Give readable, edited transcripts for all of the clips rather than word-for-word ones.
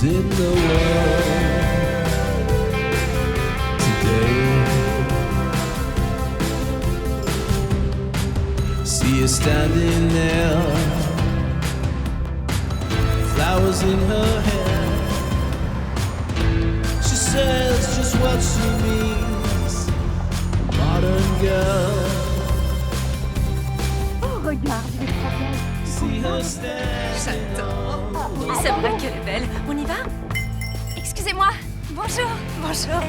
She's in the world today. See her standing there, flowers in her hair. She says just what she means, modern girl. Oh, regarde, elle est trop belle. See her standing J'adore. C'est vrai qu'elle est belle. On y va? Excusez-moi. Bonjour. Bonjour.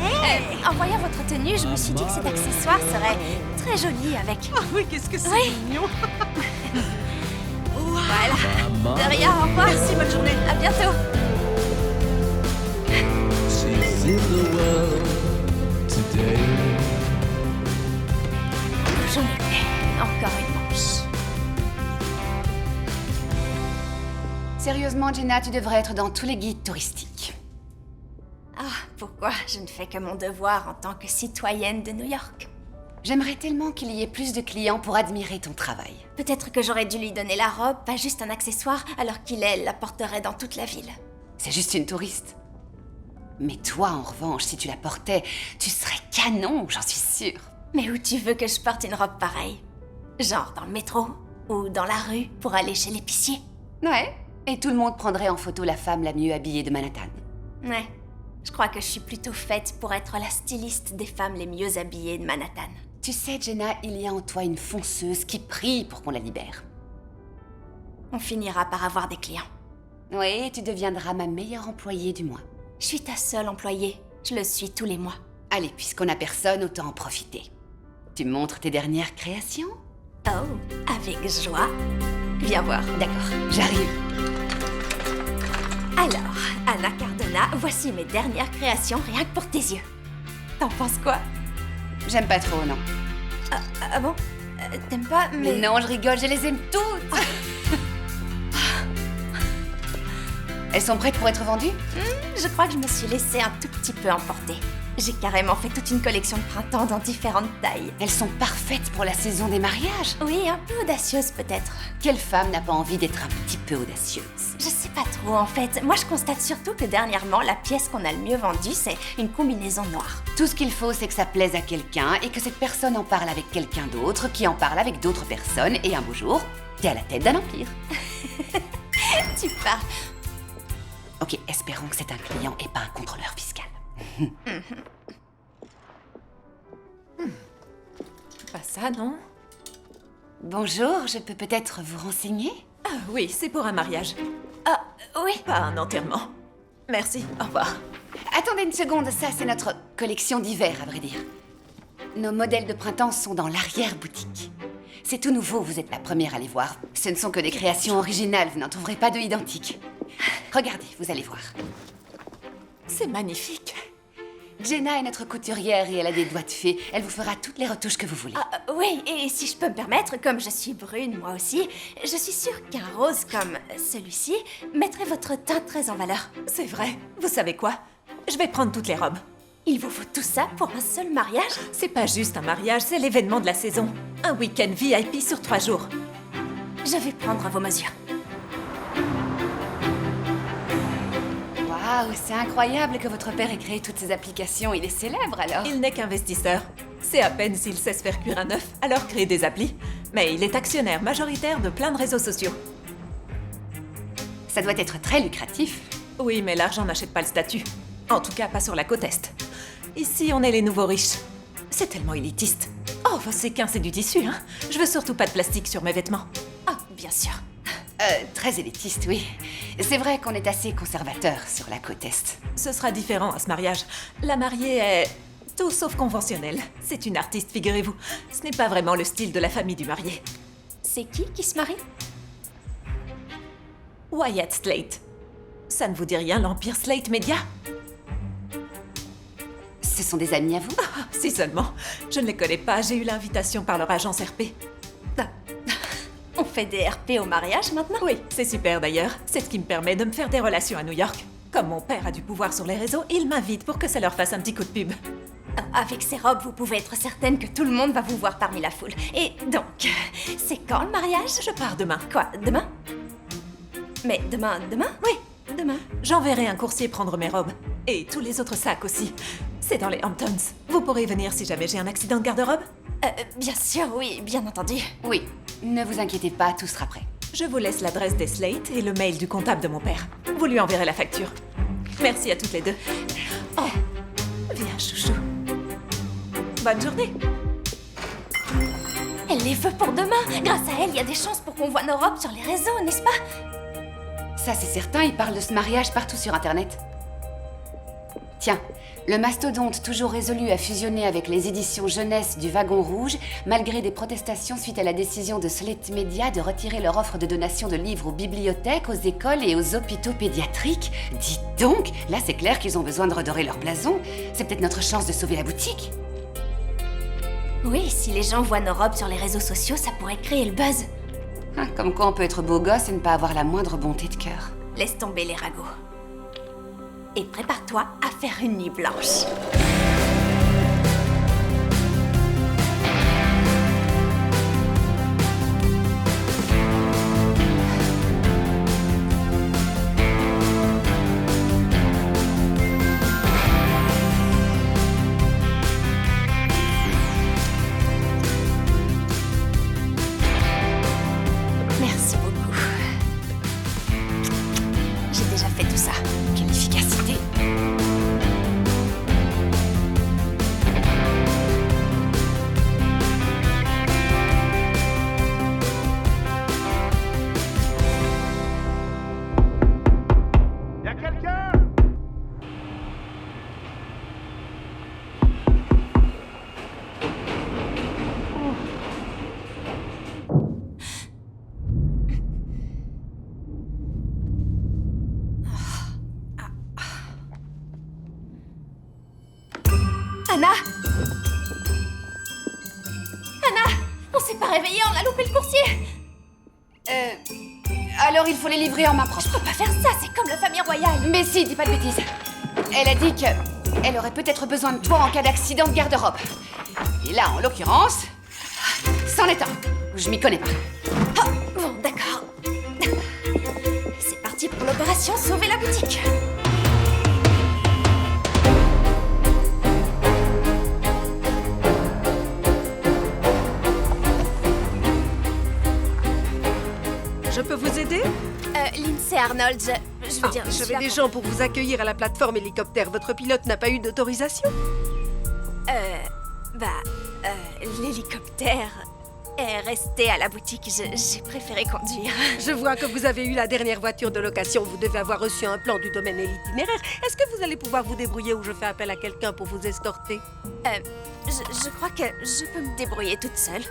En voyant votre tenue, je me suis dit que cet accessoire serait très joli avec. Ah oui, qu'est-ce que c'est mignon. Voilà. De rien, au revoir. Merci, bonne journée. À bientôt. She's in the world today. J'en ai encore une manche. Sérieusement, Jenna, tu devrais être dans tous les guides touristiques. Ah, pourquoi je ne fais que mon devoir en tant que citoyenne de New York? J'aimerais tellement qu'il y ait plus de clients pour admirer ton travail. Peut-être que j'aurais dû lui donner la robe, pas juste un accessoire, alors qu'il, elle, la porterait dans toute la ville. C'est juste une touriste. Mais toi, en revanche, si tu la portais, tu serais canon, j'en suis sûre. Mais où tu veux que je porte une robe pareille? Genre dans le métro? Ou dans la rue pour aller chez l'épicier? Ouais. Et tout le monde prendrait en photo la femme la mieux habillée de Manhattan. Ouais. Je crois que je suis plutôt faite pour être la styliste des femmes les mieux habillées de Manhattan. Tu sais, Jenna, il y a en toi une fonceuse qui prie pour qu'on la libère. On finira par avoir des clients. Oui, tu deviendras ma meilleure employée du mois. Je suis ta seule employée. Je le suis tous les mois. Allez, puisqu'on n'a personne, autant en profiter. Tu montres tes dernières créations? Oh, avec joie. Viens voir. D'accord, j'arrive. Alors, Anna Cardona, voici mes dernières créations rien que pour tes yeux. T'en penses quoi? J'aime pas trop, non. Ah bon? T'aimes pas, mais... Non, je rigole, je les aime toutes. Elles sont prêtes pour être vendues? Je crois que je me suis laissée un tout petit peu emporter. J'ai carrément fait toute une collection de printemps dans différentes tailles. Elles sont parfaites pour la saison des mariages. Oui, un peu audacieuse peut-être. Quelle femme n'a pas envie d'être un petit peu audacieuse? Je sais pas trop en fait. Moi je constate surtout que dernièrement, la pièce qu'on a le mieux vendue, c'est une combinaison noire. Tout ce qu'il faut, c'est que ça plaise à quelqu'un et que cette personne en parle avec quelqu'un d'autre, qui en parle avec d'autres personnes, et un beau jour, t'es à la tête d'un empire. Tu parles. Ok, espérons que c'est un client et pas un contrôleur fiscal. Pas ça, non? Bonjour, je peux peut-être vous renseigner? Ah oui, c'est pour un mariage. Ah, oui. Pas un enterrement. Merci, au revoir. Attendez une seconde, ça c'est notre collection d'hiver, à vrai dire. Nos modèles de printemps sont dans l'arrière-boutique. C'est tout nouveau, vous êtes la première à les voir. Ce ne sont que des créations originales, vous n'en trouverez pas de identiques. Regardez, vous allez voir. C'est magnifique. Jenna est notre couturière et elle a des doigts de fée. Elle vous fera toutes les retouches que vous voulez. Ah, oui, et si je peux me permettre, comme je suis brune moi aussi, je suis sûre qu'un rose comme celui-ci mettrait votre teint très en valeur. C'est vrai. Vous savez quoi? Je vais prendre toutes les robes. Il vous faut tout ça pour un seul mariage? C'est pas juste un mariage, c'est l'événement de la saison. Un week-end VIP sur 3 jours. Je vais prendre vos mesures. Waouh, c'est incroyable que votre père ait créé toutes ces applications. Il est célèbre alors. Il n'est qu'investisseur. C'est à peine s'il sait se faire cuire un œuf, alors créer des applis. Mais il est actionnaire majoritaire de plein de réseaux sociaux. Ça doit être très lucratif. Oui, mais l'argent n'achète pas le statut. En tout cas, pas sur la côte Est. Ici, on est les nouveaux riches. C'est tellement élitiste. Oh, vos séquins, c'est du tissu, hein? Je veux surtout pas de plastique sur mes vêtements. Ah, bien sûr. Très élitiste, oui. C'est vrai qu'on est assez conservateur sur la côte Est. Ce sera différent à ce mariage. La mariée est tout sauf conventionnelle. C'est une artiste, figurez-vous. Ce n'est pas vraiment le style de la famille du marié. C'est qui se marie? Wyatt Slate. Ça ne vous dit rien, l'Empire Slate Media? Ce sont des amis à vous? Ah, si seulement. Je ne les connais pas, j'ai eu l'invitation par leur agence RP. On fait des RP au mariage maintenant? Oui, c'est super d'ailleurs. C'est ce qui me permet de me faire des relations à New York. Comme mon père a du pouvoir sur les réseaux, il m'invite pour que ça leur fasse un petit coup de pub. Avec ces robes, vous pouvez être certaine que tout le monde va vous voir parmi la foule. Et donc, c'est quand le mariage? Je pars demain. Quoi, demain? Mais demain? Oui, demain. J'enverrai un coursier prendre mes robes. Et tous les autres sacs aussi. C'est dans les Hamptons. Vous pourrez venir si jamais j'ai un accident de garde-robe? Bien sûr, oui, bien entendu. Oui, ne vous inquiétez pas, tout sera prêt. Je vous laisse l'adresse des Slate et le mail du comptable de mon père. Vous lui enverrez la facture. Merci à toutes les deux. Oh, viens, chouchou. Bonne journée. Elle les veut pour demain. Grâce à elle, il y a des chances pour qu'on voit nos robes sur les réseaux, n'est-ce pas? Ça, c'est certain, ils parlent de ce mariage partout sur Internet. Tiens, le mastodonte toujours résolu à fusionner avec les éditions jeunesse du Wagon Rouge, malgré des protestations suite à la décision de Slate Media de retirer leur offre de donation de livres aux bibliothèques, aux écoles et aux hôpitaux pédiatriques. Dites donc, là c'est clair qu'ils ont besoin de redorer leur blason. C'est peut-être notre chance de sauver la boutique. Oui, si les gens voient nos robes sur les réseaux sociaux, ça pourrait créer le buzz. Hein, comme quoi on peut être beau gosse et ne pas avoir la moindre bonté de cœur. Laisse tomber les ragots. Et prépare-toi à faire une nuit blanche. Merci beaucoup. J'ai déjà fait tout ça. Quelle efficacité. Y'a quelqu'un? Anna! Anna! On s'est pas réveillé, on a loupé le coursier! Alors il faut les livrer en main propre. Je peux pas faire ça, c'est comme la famille royale! Mais si, dis pas de bêtises. Elle a dit qu'elle aurait peut-être besoin de toi en cas d'accident de garde-robe. Et là, en l'occurrence, c'en est un. Je m'y connais pas. Ah, bon, d'accord. C'est parti pour l'opération Sauver la boutique! Je peux vous aider? Lindsay Arnold, je veux dire... J'avais des gens pour vous accueillir à la plateforme hélicoptère. Votre pilote n'a pas eu d'autorisation? L'hélicoptère est resté à la boutique. J'ai préféré conduire. Je vois que vous avez eu la dernière voiture de location. Vous devez avoir reçu un plan du domaine et l'itinéraire. Est-ce que vous allez pouvoir vous débrouiller ou je fais appel à quelqu'un pour vous escorter? Je crois que je peux me débrouiller toute seule.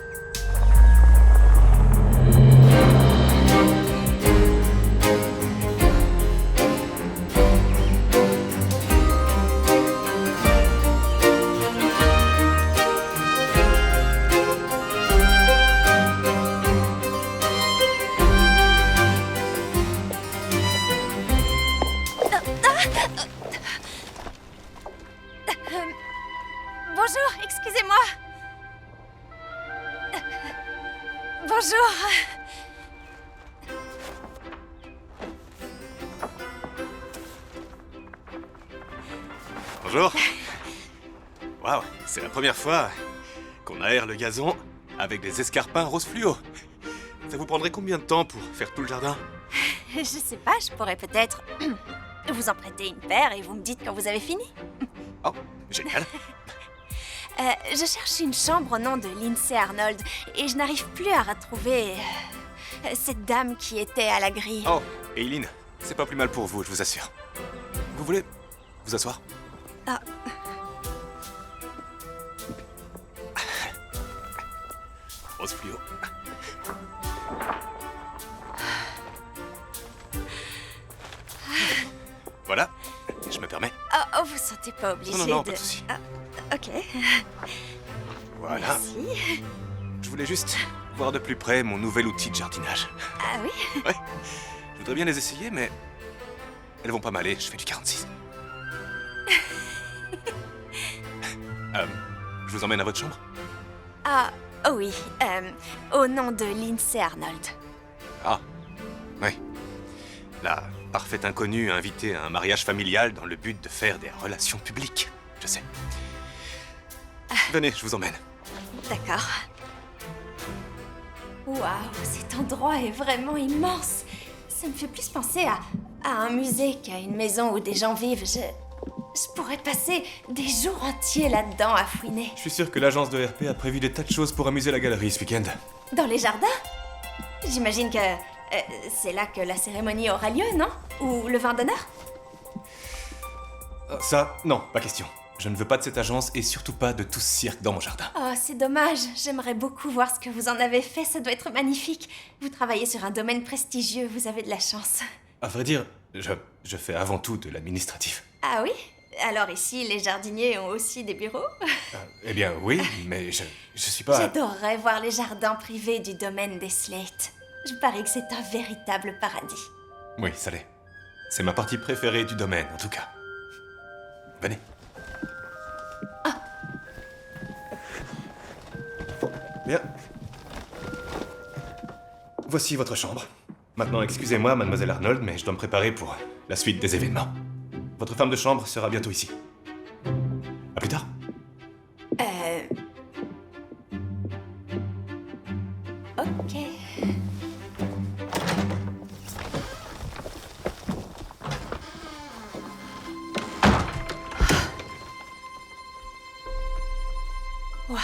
Bonjour, excusez-moi. Bonjour. Bonjour. Waouh, c'est la première fois qu'on aère le gazon avec des escarpins rose fluo. Ça vous prendrait combien de temps pour faire tout le jardin? Je sais pas, je pourrais peut-être vous en prêter une paire et vous me dites quand vous avez fini. Oh, génial. Je cherche une chambre au nom de Lindsay Arnold et je n'arrive plus à retrouver cette dame qui était à la grille. Oh, Eileen, c'est pas plus mal pour vous, je vous assure. Vous voulez vous asseoir? Ah. Rose fluo. Voilà, je me permets. Oh, vous sentez pas obligé Non, non, non, de... pas de souci. Ah, ok. Voilà. Merci. Je voulais juste voir de plus près mon nouvel outil de jardinage. Ah oui? Ouais. Je voudrais bien les essayer, mais elles vont pas m'aller, je fais du 46. Je vous emmène à votre chambre? Ah, oh oui. Au nom de Lindsay Arnold. Ah, oui. parfait inconnu invité à un mariage familial dans le but de faire des relations publiques. Je sais. Venez, je vous emmène. D'accord. Waouh, cet endroit est vraiment immense. Ça me fait plus penser à un musée qu'à une maison où des gens vivent. Je pourrais passer des jours entiers là-dedans à fouiner. Je suis sûr que l'agence de RP a prévu des tas de choses pour amuser la galerie ce week-end. Dans les jardins? J'imagine que c'est là que la cérémonie aura lieu, non? Ou le vin d'honneur? Ça, non, pas question. Je ne veux pas de cette agence et surtout pas de tout ce cirque dans mon jardin. Oh, c'est dommage. J'aimerais beaucoup voir ce que vous en avez fait. Ça doit être magnifique. Vous travaillez sur un domaine prestigieux. Vous avez de la chance. À vrai dire, je fais avant tout de l'administratif. Ah oui? Alors ici, les jardiniers ont aussi des bureaux? Eh bien, oui, mais je suis pas... J'adorerais voir les jardins privés du domaine des Slate. Je parie que c'est un véritable paradis. Oui, ça l'est. C'est ma partie préférée du domaine, en tout cas. Venez. Bien. Voici votre chambre. Maintenant, excusez-moi, mademoiselle Arnold, mais je dois me préparer pour la suite des événements. Votre femme de chambre sera bientôt ici. À plus tard. Ok. Waouh.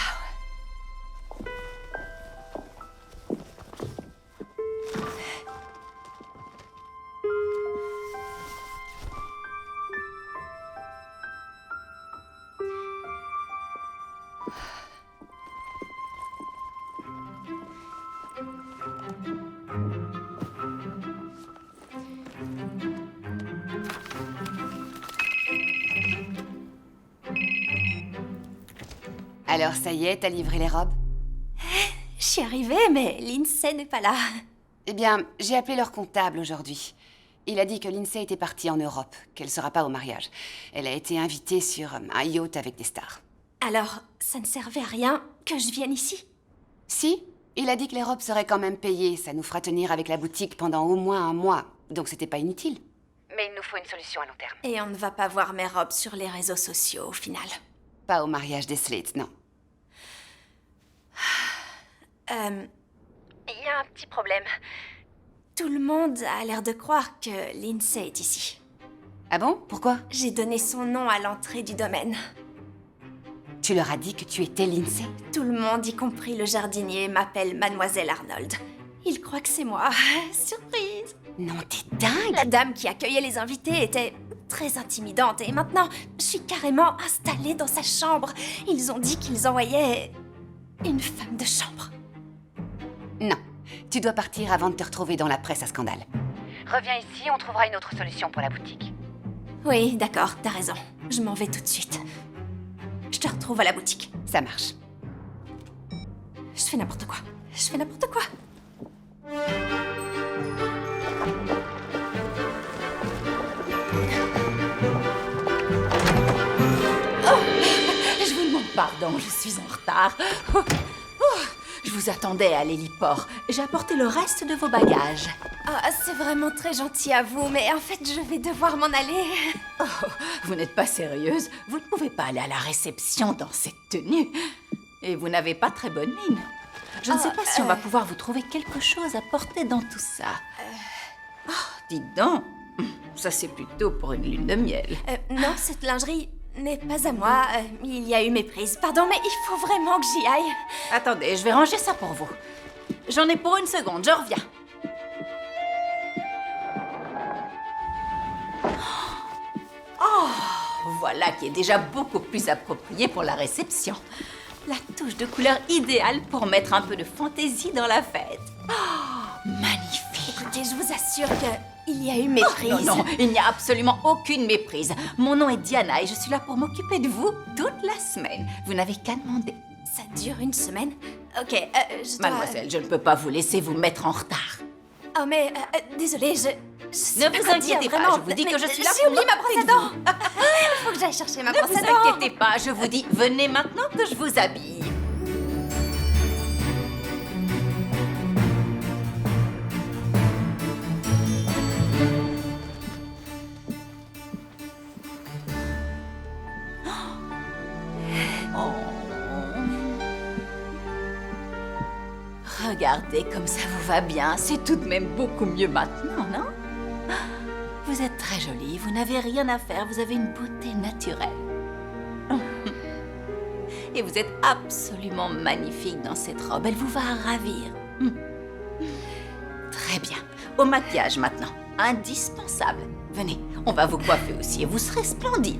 Alors ça y est, t'as livré les robes? Je suis arrivée, mais Lindsay n'est pas là. Eh bien, j'ai appelé leur comptable aujourd'hui. Il a dit que Lindsay était partie en Europe, qu'elle sera pas au mariage. Elle a été invitée sur un yacht avec des stars. Alors, ça ne servait à rien que je vienne ici? Si, il a dit que les robes seraient quand même payées. Ça nous fera tenir avec la boutique pendant au moins un mois. Donc c'était pas inutile. Mais il nous faut une solution à long terme. Et on ne va pas voir mes robes sur les réseaux sociaux, au final. Pas au mariage des Slates, non. Il y a un petit problème. Tout le monde a l'air de croire que Lindsay est ici. Ah bon? Pourquoi? J'ai donné son nom à l'entrée du domaine. Tu leur as dit que tu étais Lindsay? Tout le monde, y compris le jardinier, m'appelle Mademoiselle Arnold. Ils croient que c'est moi. Surprise! Non, t'es dingue! La dame qui accueillait les invités était très intimidante et maintenant, je suis carrément installée dans sa chambre. Ils ont dit qu'ils envoyaient une femme de chambre. Non, tu dois partir avant de te retrouver dans la presse à scandale. Reviens ici, on trouvera une autre solution pour la boutique. Oui, d'accord, t'as raison. Je m'en vais tout de suite. Je te retrouve à la boutique. Ça marche. Je fais n'importe quoi. Je fais n'importe quoi. Je vous demande pardon, je suis en retard. Je vous attendais à l'héliport. J'ai apporté le reste de vos bagages. Ah, c'est vraiment très gentil à vous, mais en fait, je vais devoir m'en aller. Oh, vous n'êtes pas sérieuse. Vous ne pouvez pas aller à la réception dans cette tenue. Et vous n'avez pas très bonne mine. Je ne sais pas si on va pouvoir vous trouver quelque chose à porter dans tout ça. Oh, dites donc, ça c'est plutôt pour une lune de miel. Non, cette lingerie n'est pas à moi. Il y a eu méprise. Pardon, mais il faut vraiment que j'y aille. Attendez, je vais ranger ça pour vous. J'en ai pour une seconde, je reviens. Oh, voilà qui est déjà beaucoup plus approprié pour la réception. La touche de couleur idéale pour mettre un peu de fantaisie dans la fête. Oh, magnifique. Écoutez, je vous assure qu'il y a eu méprise. Non, non, il n'y a absolument aucune méprise. Mon nom est Diana et je suis là pour m'occuper de vous toute la semaine. Vous n'avez qu'à demander. Ça dure une semaine? Ok, je dois... Mademoiselle, je ne peux pas vous laisser vous mettre en retard. Oh, mais désolée, je sais Ne pas vous quoi inquiétez dire, pas, vraiment. je vous dis que Mais je suis là j'ai pour oublié ma brosse à m'occuper de dents. Il faut que j'aille chercher ma Ne brosse vous à dents. inquiétez pas, je vous dis, venez maintenant que je vous habille. Regardez comme ça vous va bien. C'est tout de même beaucoup mieux maintenant, non? Vous êtes très jolie, vous n'avez rien à faire, vous avez une beauté naturelle. Et vous êtes absolument magnifique dans cette robe, elle vous va ravir. Très bien. Au maquillage maintenant, indispensable. Venez, on va vous coiffer aussi et vous serez splendide.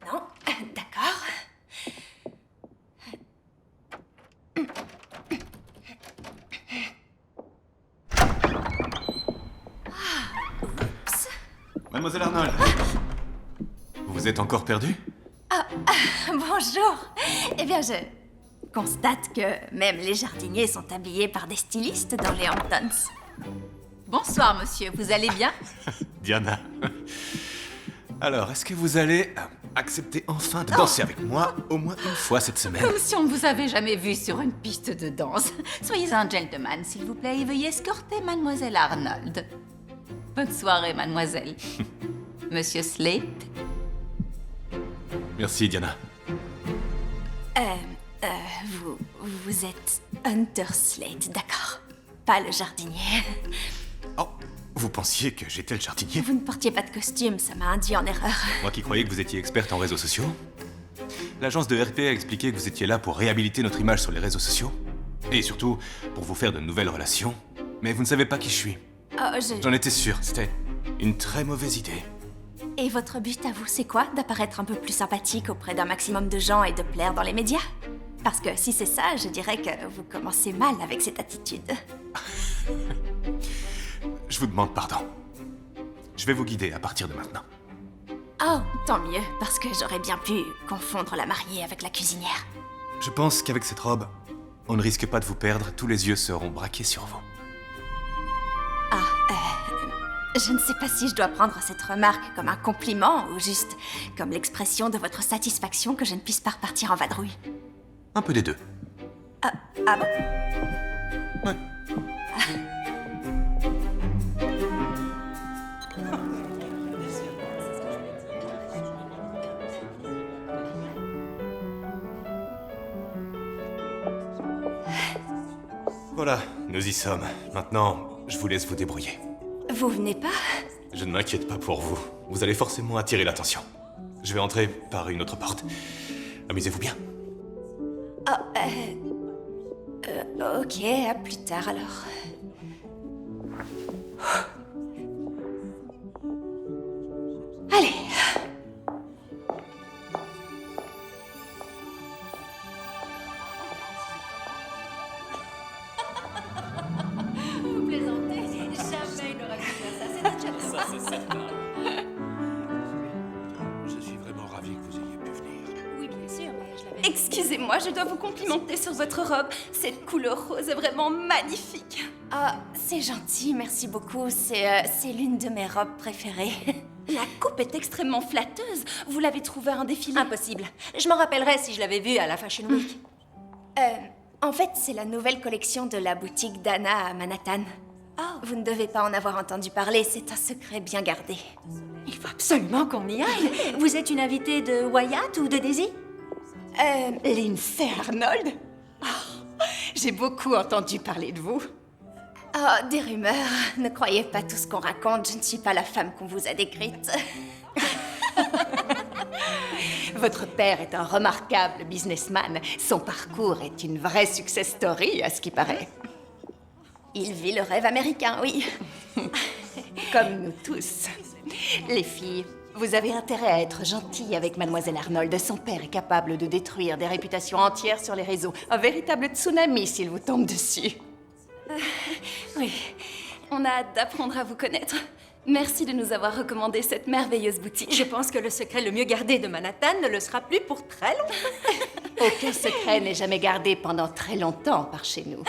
Non, d'accord. Mademoiselle Arnold, vous êtes encore perdue? Bonjour. Eh bien, je constate que même les jardiniers sont habillés par des stylistes dans les Hamptons. Bonsoir monsieur, vous allez bien? Diana. Alors, est-ce que vous allez accepter enfin de danser avec moi au moins une fois cette semaine? Comme si on ne vous avait jamais vu sur une piste de danse. Soyez un gentleman, s'il vous plaît, et veuillez escorter Mademoiselle Arnold. Bonne soirée, mademoiselle. Monsieur Slate? Merci, Diana. Vous êtes Hunter Slate, d'accord. Pas le jardinier. Oh, vous pensiez que j'étais le jardinier? Vous ne portiez pas de costume, ça m'a induit en erreur. Moi qui croyais que vous étiez experte en réseaux sociaux. L'agence de RP a expliqué que vous étiez là pour réhabiliter notre image sur les réseaux sociaux. Et surtout, pour vous faire de nouvelles relations. Mais vous ne savez pas qui je suis. J'en étais sûr, c'était une très mauvaise idée. Et votre but à vous, c'est quoi? D'apparaître un peu plus sympathique auprès d'un maximum de gens et de plaire dans les médias? Parce que si c'est ça, je dirais que vous commencez mal avec cette attitude. Je vous demande pardon. Je vais vous guider à partir de maintenant. Oh, tant mieux, parce que j'aurais bien pu confondre la mariée avec la cuisinière. Je pense qu'avec cette robe, on ne risque pas de vous perdre, tous les yeux seront braqués sur vous. Je ne sais pas si je dois prendre cette remarque comme un compliment ou juste comme l'expression de votre satisfaction que je ne puisse pas repartir en vadrouille. Un peu des deux. Ah bon? Ouais. Voilà, nous y sommes. Maintenant, je vous laisse vous débrouiller. Vous venez pas? Je ne m'inquiète pas pour vous. Vous allez forcément attirer l'attention. Je vais entrer par une autre porte. Amusez-vous bien. Ok, à plus tard alors. Allez. Vous plaisantez? Jamais il n'aurait pu faire ça, c'est notre chef. Ça, c'est certain. Je suis vraiment ravi que vous ayez pu venir. Oui, bien sûr, mais je l'avais... Excusez-moi, je dois vous complimenter sur votre robe. Cette couleur rose est vraiment magnifique. Ah, c'est gentil, merci beaucoup. C'est l'une de mes robes préférées. La coupe est extrêmement flatteuse. Vous l'avez trouvée en défilé? Impossible. Je m'en rappellerai si je l'avais vue à la Fashion Week. En fait, c'est la nouvelle collection de la boutique Dana à Manhattan. Oh. Vous ne devez pas en avoir entendu parler, c'est un secret bien gardé. Il faut absolument qu'on y aille. Vous êtes une invitée de Wyatt ou de Daisy? Lindsay Arnold? Oh, j'ai beaucoup entendu parler de vous. Oh, des rumeurs. Ne croyez pas tout ce qu'on raconte, je ne suis pas la femme qu'on vous a décrite. Votre père est un remarquable businessman. Son parcours est une vraie success story, à ce qui paraît. Il vit le rêve américain, oui. Comme nous tous. Les filles, vous avez intérêt à être gentilles avec Mademoiselle Arnold. Son père est capable de détruire des réputations entières sur les réseaux. Un véritable tsunami s'il vous tombe dessus. Oui, on a hâte d'apprendre à vous connaître. Merci de nous avoir recommandé cette merveilleuse boutique. Je pense que le secret le mieux gardé de Manhattan ne le sera plus pour très longtemps. Aucun secret n'est jamais gardé pendant très longtemps par chez nous.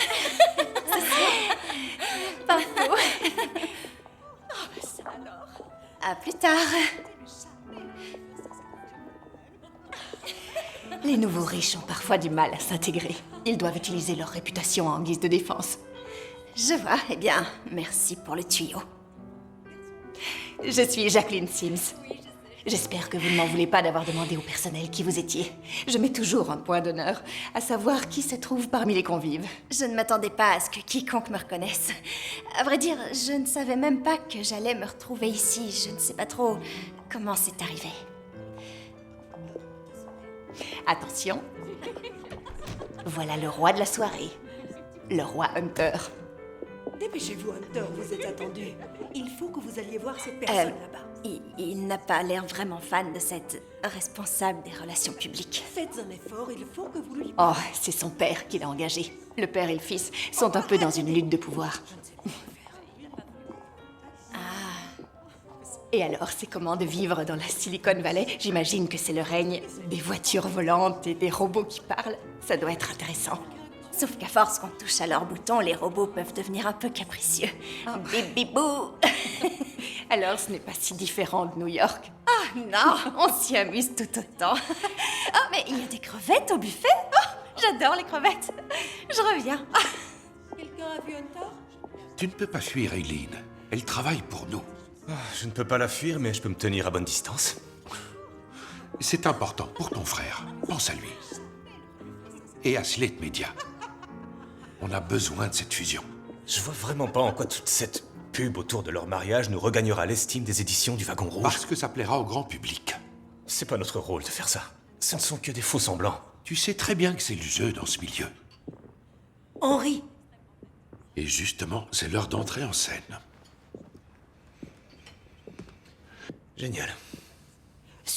Pas faux. À plus tard. Les nouveaux riches ont parfois du mal à s'intégrer. Ils doivent utiliser leur réputation en guise de défense. Je vois, eh bien, merci pour le tuyau. Je suis Jacqueline Sims. J'espère que vous ne m'en voulez pas d'avoir demandé au personnel qui vous étiez. Je mets toujours un point d'honneur à savoir qui se trouve parmi les convives. Je ne m'attendais pas à ce que quiconque me reconnaisse. À vrai dire, je ne savais même pas que j'allais me retrouver ici. Je ne sais pas trop comment c'est arrivé. Attention. Voilà le roi de la soirée. Le roi Hunter. Dépêchez-vous, Hunter, vous êtes attendu. Il faut que vous alliez voir cette personne là-bas. Il n'a pas l'air vraiment fan de cette responsable des relations publiques. Faites un effort, il faut que vous lui... Oh, c'est son père qui l'a engagé. Le père et le fils sont un peu dans une lutte de pouvoir. Et alors, c'est comment de vivre dans la Silicon Valley? J'imagine que c'est le règne des voitures volantes et des robots qui parlent. Ça doit être intéressant. Sauf qu'à force qu'on touche à leurs boutons, les robots peuvent devenir un peu capricieux. Bibibou. Alors, ce n'est pas si différent de New York. Ah non, on s'y amuse tout autant. Oh, mais il y a des crevettes au buffet. Oh, j'adore les crevettes. Je reviens. Quelqu'un a vu Hunter? Tu ne peux pas fuir Eileen. Elle travaille pour nous. Je ne peux pas la fuir, mais je peux me tenir à bonne distance. C'est important pour ton frère. Pense à lui. Et à Slate Media. On a besoin de cette fusion. Je vois vraiment pas en quoi toute cette pub autour de leur mariage nous regagnera l'estime des éditions du Wagon Rouge. Parce que ça plaira au grand public. C'est pas notre rôle de faire ça. Ce ne sont que des faux semblants. Tu sais très bien que c'est le jeu dans ce milieu. Henri, Et justement, c'est l'heure d'entrer en scène. Génial.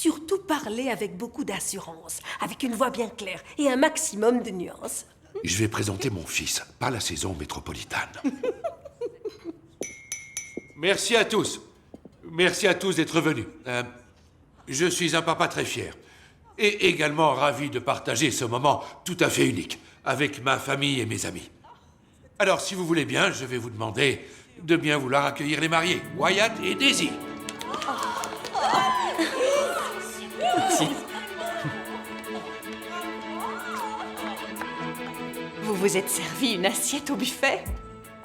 surtout parlez avec beaucoup d'assurance, avec une voix bien claire et un maximum de nuances. Je vais présenter mon fils, pas la saison métropolitaine. Merci à tous. Merci à tous d'être venus. Je suis un papa très fier. Et également ravi de partager ce moment tout à fait unique avec ma famille et mes amis. Alors, si vous voulez bien, je vais vous demander de bien vouloir accueillir les mariés, Wyatt et Daisy. Merci. Vous vous êtes servi une assiette au buffet?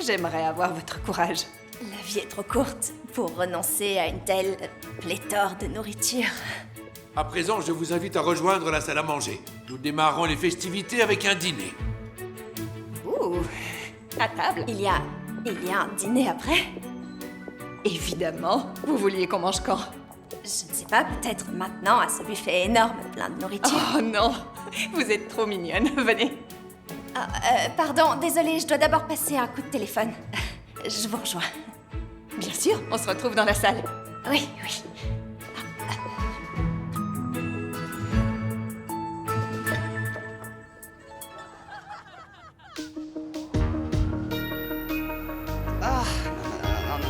J'aimerais avoir votre courage. La vie est trop courte pour renoncer à une telle pléthore de nourriture. À présent, je vous invite à rejoindre la salle à manger. Nous démarrons les festivités avec un dîner. Ouh, à table. Il y a un dîner après? Évidemment. Vous vouliez qu'on mange quand? Je ne sais pas, peut-être maintenant à ce buffet énorme plein de nourriture. Oh non, vous êtes trop mignonne. Venez. Pardon, désolée, je dois d'abord passer un coup de téléphone. Je vous rejoins. Bien sûr, on se retrouve dans la salle. Oui, oui.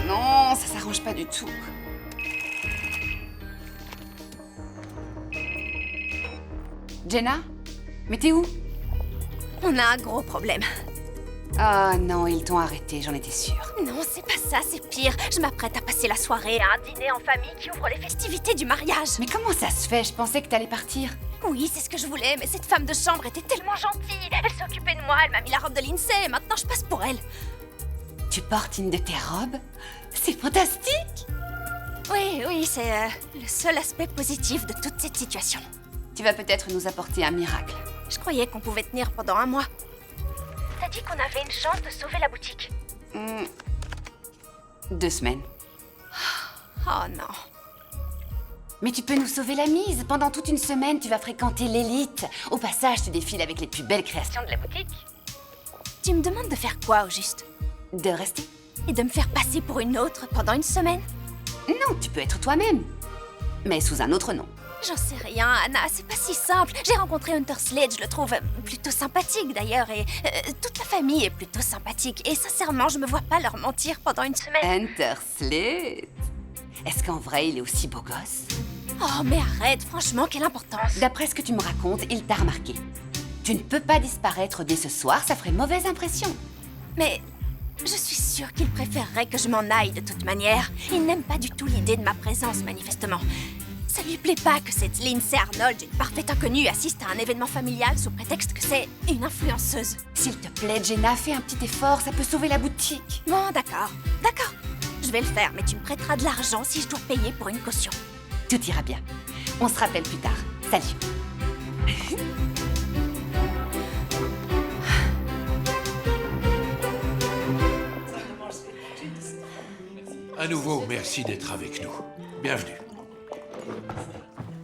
Non, ça s'arrange pas du tout. Jenna? Mais t'es où? On a un gros problème. Ah non, ils t'ont arrêté, j'en étais sûre. Non, c'est pas ça, c'est pire. Je m'apprête à passer la soirée à un dîner en famille qui ouvre les festivités du mariage. Mais comment ça se fait? Je pensais que t'allais partir. Oui, c'est ce que je voulais, mais cette femme de chambre était tellement gentille. Elle s'est occupée de moi, elle m'a mis la robe de Lindsay et maintenant je passe pour elle. Tu portes une de tes robes? C'est fantastique! Oui, c'est le seul aspect positif de toute cette situation. Tu vas peut-être nous apporter un miracle. Je croyais qu'on pouvait tenir pendant un mois. T'as dit qu'on avait une chance de sauver la boutique. 2 semaines. Oh non. Mais tu peux nous sauver la mise. Pendant toute une semaine, tu vas fréquenter l'élite. Au passage, tu défiles avec les plus belles créations de la boutique. Tu me demandes de faire quoi au juste? De rester? Et de me faire passer pour une autre pendant une semaine? Non, tu peux être toi-même. Mais sous un autre nom. J'en sais rien, Anna, c'est pas si simple. J'ai rencontré Hunter Slade, je le trouve plutôt sympathique d'ailleurs, et toute la famille est plutôt sympathique. Et sincèrement, je me vois pas leur mentir pendant une semaine. Hunter Slade? Est-ce qu'en vrai, il est aussi beau gosse? Oh, mais arrête, franchement, quelle importance. D'après ce que tu me racontes, il t'a remarqué. Tu ne peux pas disparaître dès ce soir, ça ferait mauvaise impression. Mais je suis sûre qu'il préférerait que je m'en aille de toute manière. Il n'aime pas du tout l'idée de ma présence, manifestement. Ça lui plaît pas que cette Lindsay Arnold, une parfaite inconnue, assiste à un événement familial sous prétexte que c'est une influenceuse. S'il te plaît, Jenna, fais un petit effort, ça peut sauver la boutique. Bon, d'accord. Je vais le faire, mais tu me prêteras de l'argent si je dois payer pour une caution. Tout ira bien. On se rappelle plus tard. Salut. À nouveau, merci d'être avec nous. Bienvenue.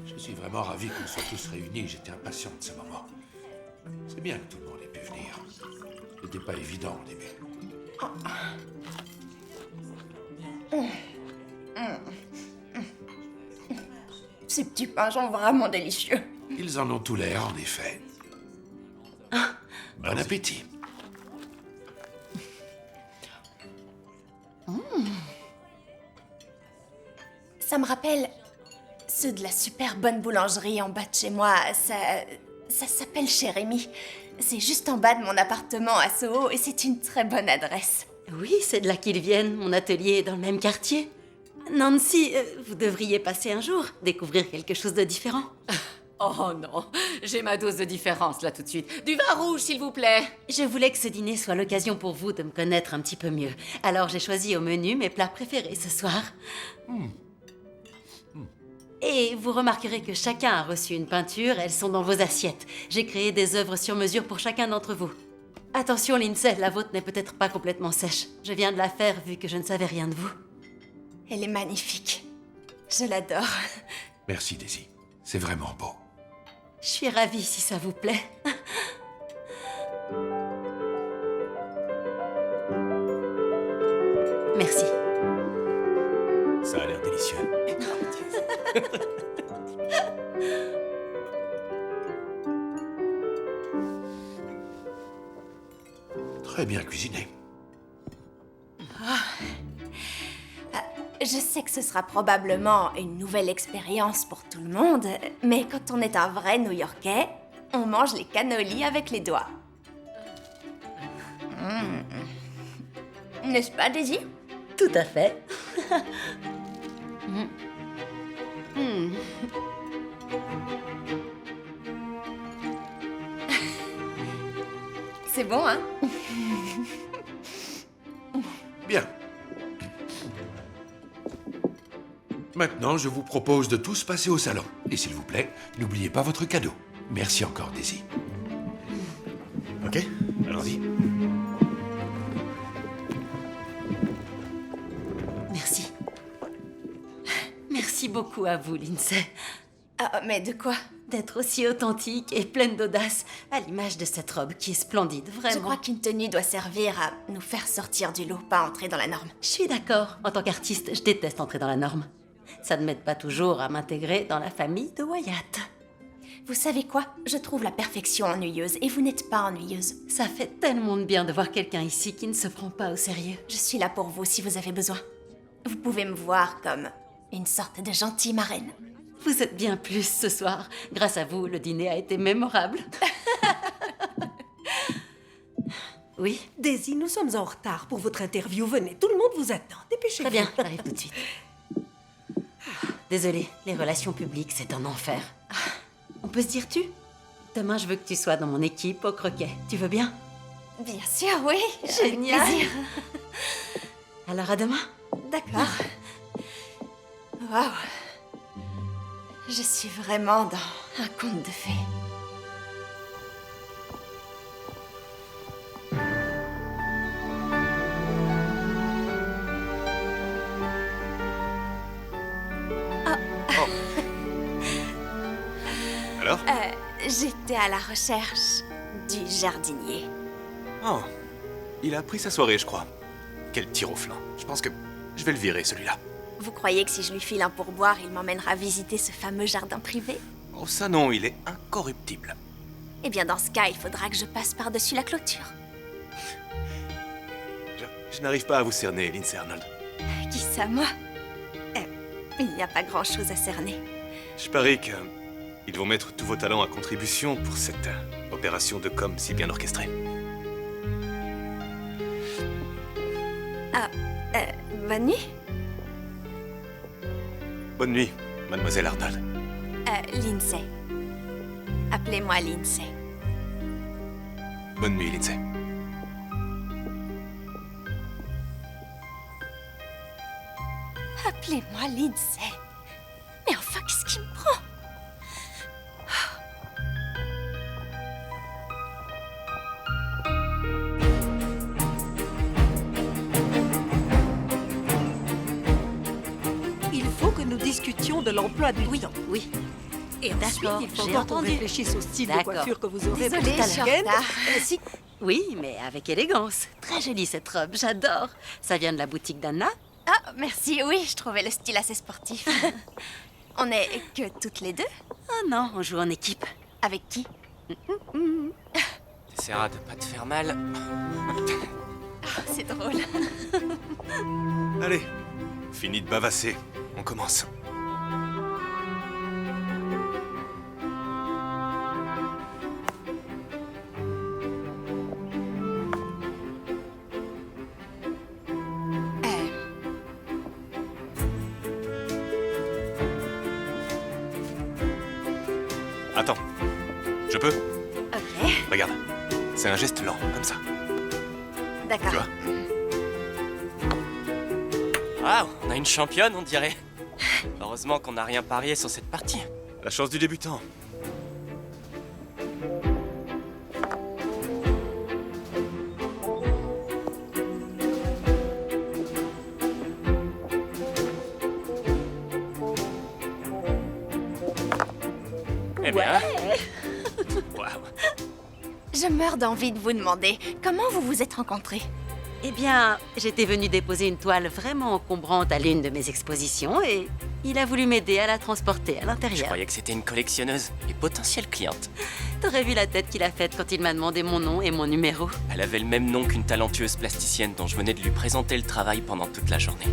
Je suis vraiment ravi qu'on soit tous réunis. J'étais impatient de ce moment. C'est bien que tout le monde ait pu venir. C'était pas évident au début. Ces petits pains sont vraiment délicieux. Ils en ont tout l'air, en effet. Bon appétit. Ça me rappelle ceux de la super bonne boulangerie en bas de chez moi. Ça s'appelle chez Rémi. C'est juste en bas de mon appartement à Soho et c'est une très bonne adresse. Oui, c'est de là qu'ils viennent. Mon atelier est dans le même quartier. Nancy, vous devriez passer un jour, découvrir quelque chose de différent. Oh non, j'ai ma dose de différence là tout de suite. Du vin rouge, s'il vous plaît. Je voulais que ce dîner soit l'occasion pour vous de me connaître un petit peu mieux. Alors j'ai choisi au menu mes plats préférés ce soir. Et vous remarquerez que chacun a reçu une peinture, elles sont dans vos assiettes. J'ai créé des œuvres sur mesure pour chacun d'entre vous. Attention Lindsay, la vôtre n'est peut-être pas complètement sèche. Je viens de la faire vu que je ne savais rien de vous. Elle est magnifique. Je l'adore. Merci, Daisy. C'est vraiment beau. Je suis ravie si ça vous plaît. Merci. Ça a l'air délicieux. Très bien cuisiné. Je sais que ce sera probablement une nouvelle expérience pour tout le monde, mais quand on est un vrai New-Yorkais, on mange les cannolis avec les doigts. N'est-ce pas, Daisy? Tout à fait. C'est bon, hein? Bien. Maintenant, je vous propose de tous passer au salon. Et s'il vous plaît, n'oubliez pas votre cadeau. Merci encore, Daisy. Ok, allons-y. Merci. Merci beaucoup à vous, Lindsay. Ah, mais de quoi? D'être aussi authentique et pleine d'audace, à l'image de cette robe qui est splendide, vraiment. Je crois qu'une tenue doit servir à nous faire sortir du lot, pas entrer dans la norme. Je suis d'accord. En tant qu'artiste, je déteste entrer dans la norme. Ça ne m'aide pas toujours à m'intégrer dans la famille de Wyatt. Vous savez quoi? Je trouve la perfection ennuyeuse et vous n'êtes pas ennuyeuse. Ça fait tellement de bien de voir quelqu'un ici qui ne se prend pas au sérieux. Je suis là pour vous si vous avez besoin. Vous pouvez me voir comme une sorte de gentille marraine. Vous êtes bien plus ce soir. Grâce à vous, le dîner a été mémorable. Oui, Daisy, nous sommes en retard pour votre interview. Venez, tout le monde vous attend. Dépêchez-vous. très bien, j'arrive tout de suite. Désolée, les relations publiques, c'est un enfer. On peut se dire tu? Demain, je veux que tu sois dans mon équipe au croquet. Tu veux bien? Bien sûr, oui. Génial. Avec plaisir. Alors à demain. D'accord. Waouh. Je suis vraiment dans un conte de fées. Alors? J'étais à la recherche du jardinier. Oh, il a pris sa soirée, je crois. Quel tir au flanc. Je pense que je vais le virer, celui-là. Vous croyez que si je lui file un pourboire, il m'emmènera visiter ce fameux jardin privé? Oh, ça non, il est incorruptible. Eh bien, dans ce cas, il faudra que je passe par-dessus la clôture. Je n'arrive pas à vous cerner, Lindsay Arnold. Qui ça, moi? Il n'y a pas grand-chose à cerner. Je parie que ils vont mettre tous vos talents à contribution pour cette opération de com si bien orchestrée. Bonne nuit? Bonne nuit, mademoiselle Arnold. Lindsay. Appelez-moi Lindsay. Bonne nuit, Lindsay. Appelez-moi Lindsay. Mais enfin, discutions de l'emploi du temps. Oui. Et ensuite, D'accord, il faut j'ai encore qu'on entendu. réfléchisse au style de D'accord. coiffure que vous aurez pour Désolée, tout à je suis en week-end. retard. Si. Oui, mais avec élégance. Très jolie cette robe, j'adore. Ça vient de la boutique d'Anna? Ah, merci, oui, je trouvais le style assez sportif. On est que toutes les deux? Oh non, on joue en équipe. Avec qui? T'essaieras de pas te faire mal. C'est drôle. Allez, fini de bavasser. On commence. Attends. Je peux? Ok, Regarde. C'est un geste lent, comme ça. d'accord. Tu vois? Waouh, on a une championne, on dirait. Heureusement qu'on n'a rien parié sur cette partie. La chance du débutant. Eh bien. Waouh. Je meurs d'envie de vous demander comment vous vous êtes rencontrés. Eh bien, j'étais venue déposer une toile vraiment encombrante à l'une de mes expositions et il a voulu m'aider à la transporter à Je l'intérieur. croyais que c'était une collectionneuse et potentielle cliente. T'aurais vu la tête qu'il a faite quand il m'a demandé mon nom et mon numéro. Elle avait le même nom qu'une talentueuse plasticienne dont je venais de lui présenter le travail pendant toute la journée.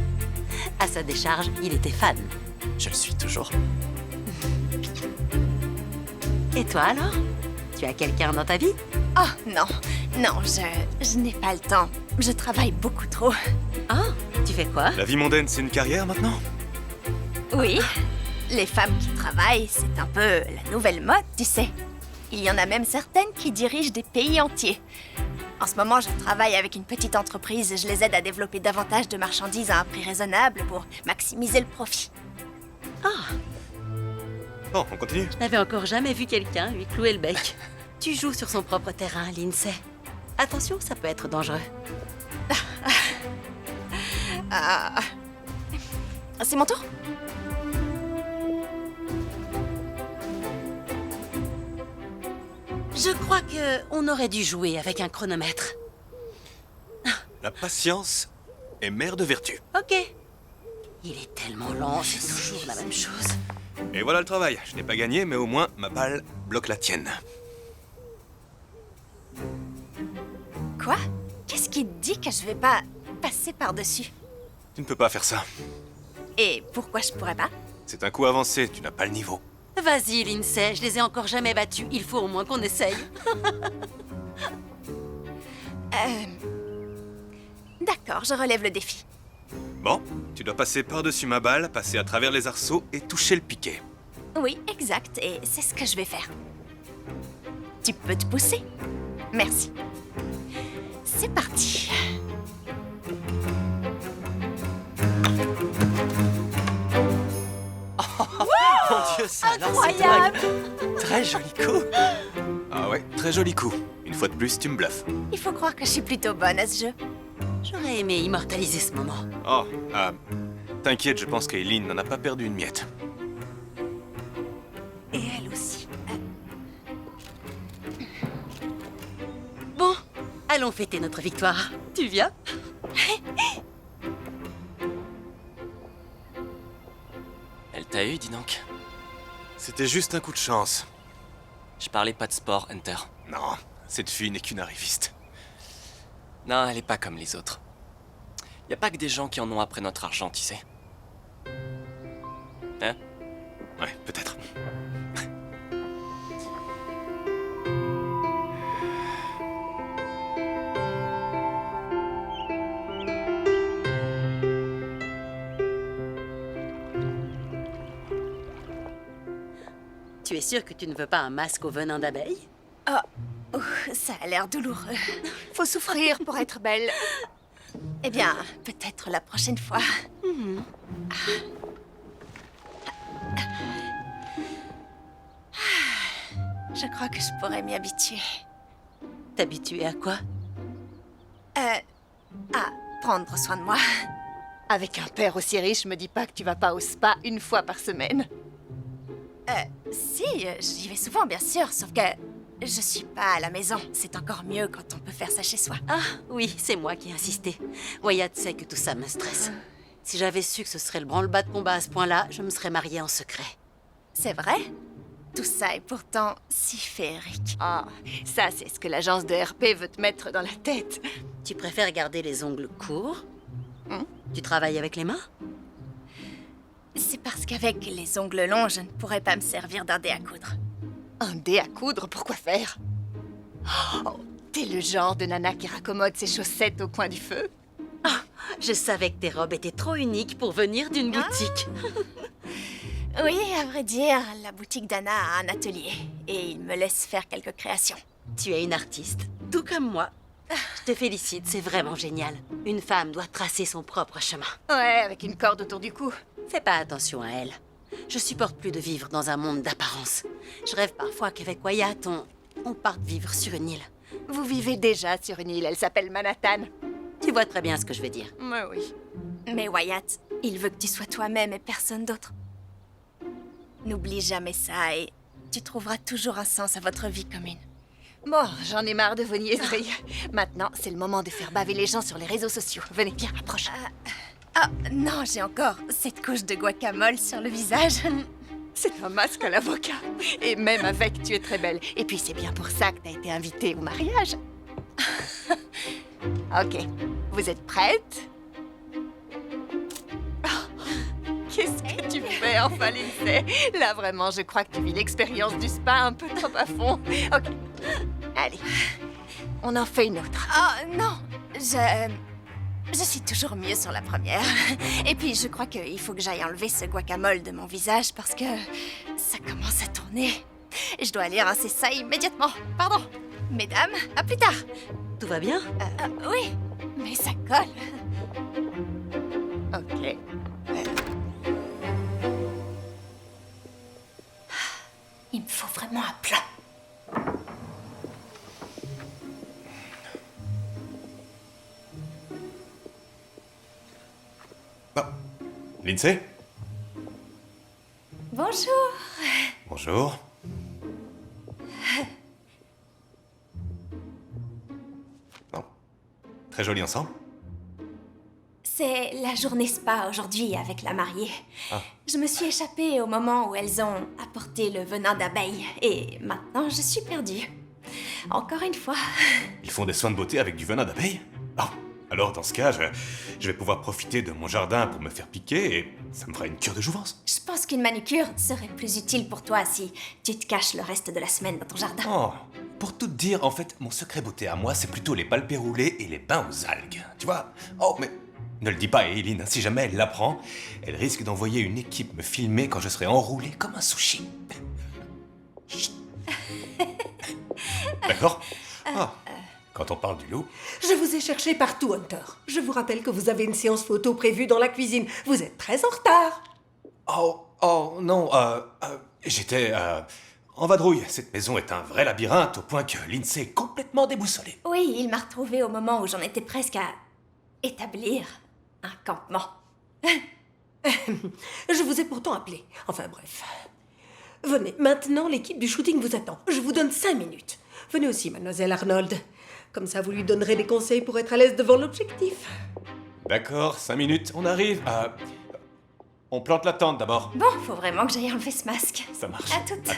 À sa décharge, il était fan. Je le suis toujours. Et toi alors? Tu as quelqu'un dans ta vie? Oh non, non, je n'ai pas le temps. Je travaille beaucoup trop. Ah, tu fais quoi? La vie mondaine, c'est une carrière maintenant? Oui, les femmes qui travaillent, c'est un peu la nouvelle mode, tu sais. Il y en a même certaines qui dirigent des pays entiers. En ce moment, je travaille avec une petite entreprise et je les aide à développer davantage de marchandises à un prix raisonnable pour maximiser le profit. Bon, on continue. Je n'avais encore jamais vu quelqu'un lui clouer le bec. Tu joues sur son propre terrain, Lindsay. Attention, ça peut être dangereux. C'est mon tour? Je crois que on aurait dû jouer avec un chronomètre. La patience est mère de vertu. Ok. Il est tellement lent, c'est toujours la même chose. Et voilà le travail. Je n'ai pas gagné, mais au moins ma balle bloque la tienne. Quoi? Qu'est-ce qui te dit que je vais pas passer par-dessus? Tu ne peux pas faire ça. Et pourquoi je pourrais pas? C'est un coup avancé, tu n'as pas le niveau. Vas-y, Lindsay, je les ai encore jamais battus. Il faut au moins qu'on essaye. D'accord, je relève le défi. Bon, tu dois passer par-dessus ma balle, passer à travers les arceaux et toucher le piquet. Oui, exact, et c'est ce que je vais faire. Tu peux te pousser? Merci. C'est parti. Mon Dieu, ça alors c'est Incroyable! dingue. Très joli coup. Ah ouais, très joli coup. Une fois de plus, tu me bluffes. Il faut croire que je suis plutôt bonne à ce jeu. J'aurais aimé immortaliser ce moment. Oh, t'inquiète, je pense qu'Aileen n'en a pas perdu une miette. Et elle aussi. Bon, allons fêter notre victoire. Tu viens? Elle t'a eu, dis donc. C'était juste un coup de chance. Je parlais pas de sport, Hunter. Non, cette fille n'est qu'une arriviste. Non, elle est pas comme les autres. Y a pas que des gens qui en ont après notre argent, tu sais. Hein? Ouais, peut-être. Tu es sûr que tu ne veux pas un masque au venin d'abeille? Ça a l'air douloureux. Faut souffrir pour être belle. Eh bien, peut-être la prochaine fois. Je crois que je pourrais m'y habituer. T'habituer à quoi? À prendre soin de moi. Avec un père aussi riche, me dis pas que tu vas pas au spa une fois par semaine. Si, j'y vais souvent, bien sûr, sauf que je suis pas à la maison. C'est encore mieux quand on peut faire ça chez soi. Ah, oui, c'est moi qui ai insisté. Wyatt sait que tout ça me stresse. Si j'avais su que ce serait le branle-bas de combat à ce point-là, je me serais mariée en secret. C'est vrai? Tout ça est pourtant si féerique. Ah, ça c'est ce que l'agence de RP veut te mettre dans la tête. Tu préfères garder les ongles courts? Tu travailles avec les mains? C'est parce qu'avec les ongles longs, je ne pourrais pas me servir d'un dé à coudre. Un dé à coudre, pourquoi faire? Oh, t'es le genre de nana qui raccommode ses chaussettes au coin du feu? Je savais que tes robes étaient trop uniques pour venir d'une boutique. Oui, à vrai dire, la boutique d'Anna a un atelier et il me laisse faire quelques créations. Tu es une artiste, tout comme moi. Je te félicite, c'est vraiment génial. Une femme doit tracer son propre chemin. Ouais, avec une corde autour du cou. Fais pas attention à elle. Je supporte plus de vivre dans un monde d'apparence. Je rêve parfois qu'avec Wyatt, on parte vivre sur une île. Vous vivez déjà sur une île, elle s'appelle Manhattan. Tu vois très bien ce que je veux dire. Oui. Mais Wyatt, il veut que tu sois toi-même et personne d'autre. N'oublie jamais ça et tu trouveras toujours un sens à votre vie commune. Bon, j'en ai marre de vos niaiseries. Maintenant, c'est le moment de faire baver les gens sur les réseaux sociaux. Venez, viens, approche. Non, j'ai encore cette couche de guacamole sur le visage. C'est un masque à l'avocat. Et même avec, tu es très belle. Et puis, c'est bien pour ça que t'as été invitée au mariage. Ok, vous êtes prête? Qu'est-ce que tu fais, enfin, Lindsay? Là, vraiment, je crois que tu vis l'expérience du spa un peu trop à fond. Ok, allez, on en fait une autre. Oh non, je suis toujours mieux sur la première. Et puis, je crois qu'il faut que j'aille enlever ce guacamole de mon visage parce que ça commence à tourner. Je dois aller rincer ça immédiatement. Pardon. Mesdames, à plus tard. Tout va bien? Oui, mais ça colle. Ok. Il me faut vraiment un plan. Bon. Lindsay? Bonjour. Bonjour. Bon. Très joli ensemble. C'est la journée spa aujourd'hui avec la mariée. Ah. Je me suis échappée au moment où elles ont apporté le venin d'abeille. Et maintenant, je suis perdue. Encore une fois. Ils font des soins de beauté avec du venin d'abeille? Oh. Alors, dans ce cas, je vais pouvoir profiter de mon jardin pour me faire piquer et ça me fera une cure de jouvence. Je pense qu'une manucure serait plus utile pour toi si tu te caches le reste de la semaine dans ton jardin. Oh, pour tout te dire, en fait, mon secret beauté à moi, c'est plutôt les palpés roulés et les bains aux algues. Tu vois? Oh, mais ne le dis pas à Eileen, si jamais elle l'apprend, elle risque d'envoyer une équipe me filmer quand je serai enroulé comme un sushi. Chut. D'accord? Ah. Quand on parle du loup... Je vous ai cherché partout, Hunter. Je vous rappelle que vous avez une séance photo prévue dans la cuisine. Vous êtes très en retard. Oh, non, j'étais en vadrouille. Cette maison est un vrai labyrinthe au point que Lindsay est complètement déboussolée. Oui, il m'a retrouvée au moment où j'en étais presque à établir un campement. Je vous ai pourtant appelé. Enfin bref. Venez, maintenant l'équipe du shooting vous attend. Je vous donne 5 minutes. Venez aussi, mademoiselle Arnold. Comme ça, vous lui donnerez des conseils pour être à l'aise devant l'objectif. D'accord, 5 minutes, on arrive. On plante la tente d'abord. Bon, faut vraiment que j'aille enlever ce masque. Ça marche. À toutes.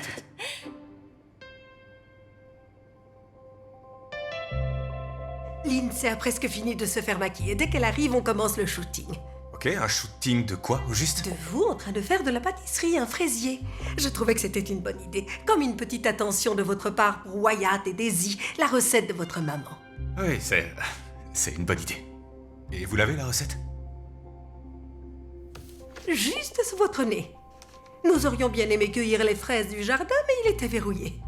Lindsay a presque fini de se faire maquiller. Dès qu'elle arrive, on commence le shooting. Ok, un shooting de quoi, au juste? De vous en train de faire de la pâtisserie, un fraisier. Je trouvais que c'était une bonne idée. Comme une petite attention de votre part pour Wyatt et Daisy, la recette de votre maman. Oui, c'est une bonne idée. Et vous l'avez, la recette? Juste sous votre nez. Nous aurions bien aimé cueillir les fraises du jardin, mais il était verrouillé.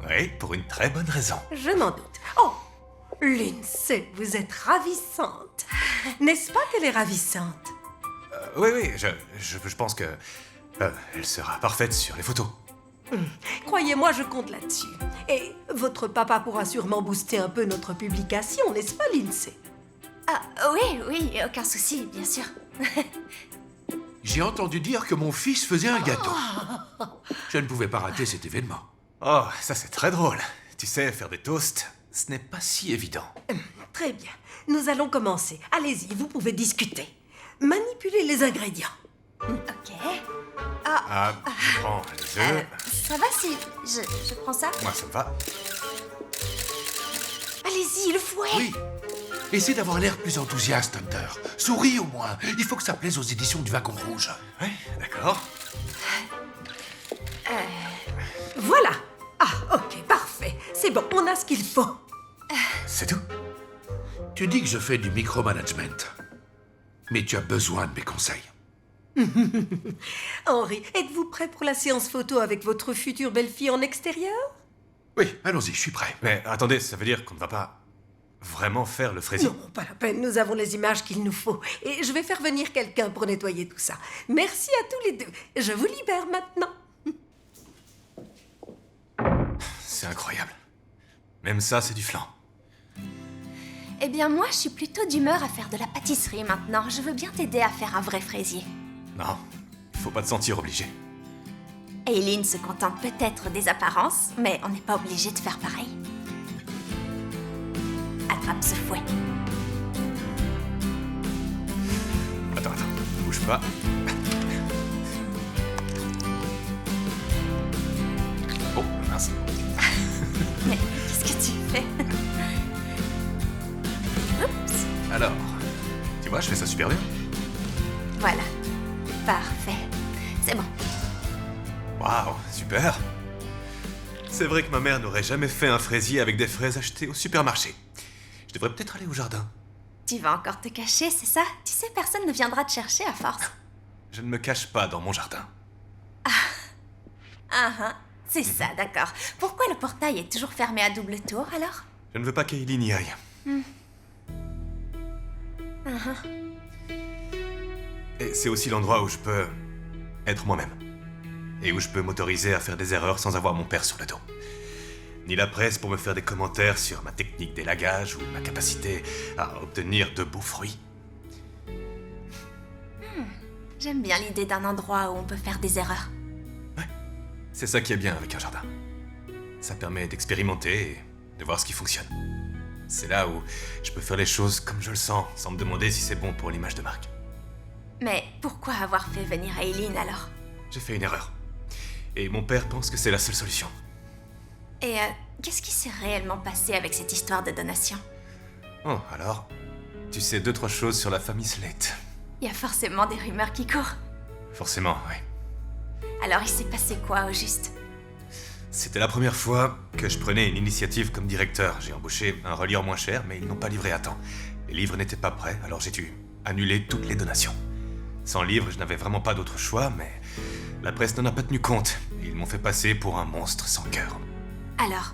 Oui, pour une très bonne raison. Je m'en doute. Oh, Lindsay, vous êtes ravissante. N'est-ce pas qu'elle est ravissante? Oui, je pense que elle sera parfaite sur les photos. Croyez-moi, je compte là-dessus. Et votre papa pourra sûrement booster un peu notre publication, n'est-ce pas, Lindsay? Oui, aucun souci, bien sûr. J'ai entendu dire que mon fils faisait un gâteau. Je ne pouvais pas rater cet événement. Oh, ça c'est très drôle. Tu sais, faire des toasts, ce n'est pas si évident. Très bien. Nous allons commencer. Allez-y, vous pouvez discuter. Manipulez les ingrédients. Ok. Ah, je prends les œufs. Ça va si je prends ça? Moi, ça me va. Allez-y, le fouet. Oui. Essaie d'avoir l'air plus enthousiaste, Hunter. Souris au moins. Il faut que ça plaise aux éditions du Wagon Rouge. Oui, d'accord. Voilà. Ah, ok, parfait. C'est bon, on a ce qu'il faut. C'est tout? Tu dis que je fais du micromanagement. Mais tu as besoin de mes conseils. Henri, êtes-vous prêt pour la séance photo avec votre future belle-fille en extérieur? Oui, allons-y, je suis prêt. Mais attendez, ça veut dire qu'on ne va pas vraiment faire le fraisier? Non, pas la peine, nous avons les images qu'il nous faut. Et je vais faire venir quelqu'un pour nettoyer tout ça. Merci à tous les deux. Je vous libère maintenant. C'est incroyable. Même ça, c'est du flan. Eh bien, moi, je suis plutôt d'humeur à faire de la pâtisserie maintenant. Je veux bien t'aider à faire un vrai fraisier. Non, il faut pas te sentir obligé. Aileen se contente peut-être des apparences, mais on n'est pas obligé de faire pareil. Attrape ce fouet. Attends, bouge pas. Oh, mince. Mais qu'est-ce que tu fais? Oups. Alors, tu vois, je fais ça super bien. Voilà. Parfait. C'est bon. Waouh, super. C'est vrai que ma mère n'aurait jamais fait un fraisier avec des fraises achetées au supermarché. Je devrais peut-être aller au jardin. Tu vas encore te cacher, c'est ça? Tu sais, personne ne viendra te chercher à force. Je ne me cache pas dans mon jardin. C'est ça, d'accord. Pourquoi le portail est toujours fermé à double tour, alors? Je ne veux pas qu'Aileen y aille. Et c'est aussi l'endroit où je peux être moi-même. Et où je peux m'autoriser à faire des erreurs sans avoir mon père sur le dos. Ni la presse pour me faire des commentaires sur ma technique d'élagage ou ma capacité à obtenir de beaux fruits. J'aime bien l'idée d'un endroit où on peut faire des erreurs. C'est ça qui est bien avec un jardin. Ça permet d'expérimenter et de voir ce qui fonctionne. C'est là où je peux faire les choses comme je le sens, sans me demander si c'est bon pour l'image de marque. Mais pourquoi avoir fait venir Aileen alors? J'ai fait une erreur. Et mon père pense que c'est la seule solution. Et qu'est-ce qui s'est réellement passé avec cette histoire de donation? Oh, alors, tu sais 2-3 choses sur la famille Slate. Il y a forcément des rumeurs qui courent. Forcément, oui. Alors il s'est passé quoi au juste? C'était la première fois que je prenais une initiative comme directeur. J'ai embauché un relieur moins cher, mais ils n'ont pas livré à temps. Les livres n'étaient pas prêts, alors j'ai dû annuler toutes les donations. Sans livres, je n'avais vraiment pas d'autre choix, mais la presse n'en a pas tenu compte. Ils m'ont fait passer pour un monstre sans cœur. Alors,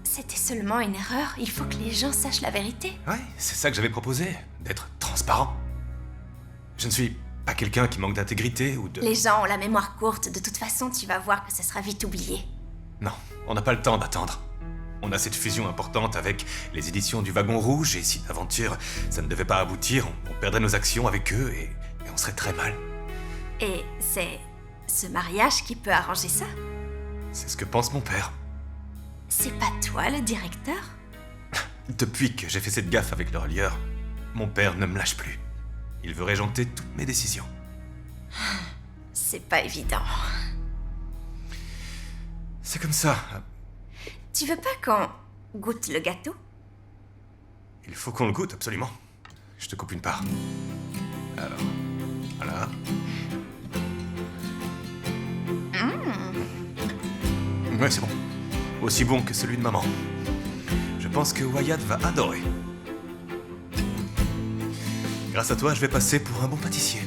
c'était seulement une erreur? Il faut que les gens sachent la vérité? Ouais, c'est ça que j'avais proposé, d'être transparent. Je ne suis pas quelqu'un qui manque d'intégrité ou de... Les gens ont la mémoire courte, de toute façon tu vas voir que ça sera vite oublié. Non, on n'a pas le temps d'attendre. On a cette fusion importante avec les éditions du Wagon Rouge, et si l'aventure, ça ne devait pas aboutir, on perdrait nos actions avec eux et on serait très mal. Et c'est ce mariage qui peut arranger ça? C'est ce que pense mon père. C'est pas toi le directeur? Depuis que j'ai fait cette gaffe avec le relieur, mon père ne me lâche plus. Il veut régenter toutes mes décisions. C'est pas évident. C'est comme ça. Tu veux pas qu'on goûte le gâteau? Il faut qu'on le goûte, absolument. Je te coupe une part. Alors, voilà. Ouais, c'est bon. Aussi bon que celui de maman. Je pense que Wyatt va adorer. Grâce à toi, je vais passer pour un bon pâtissier.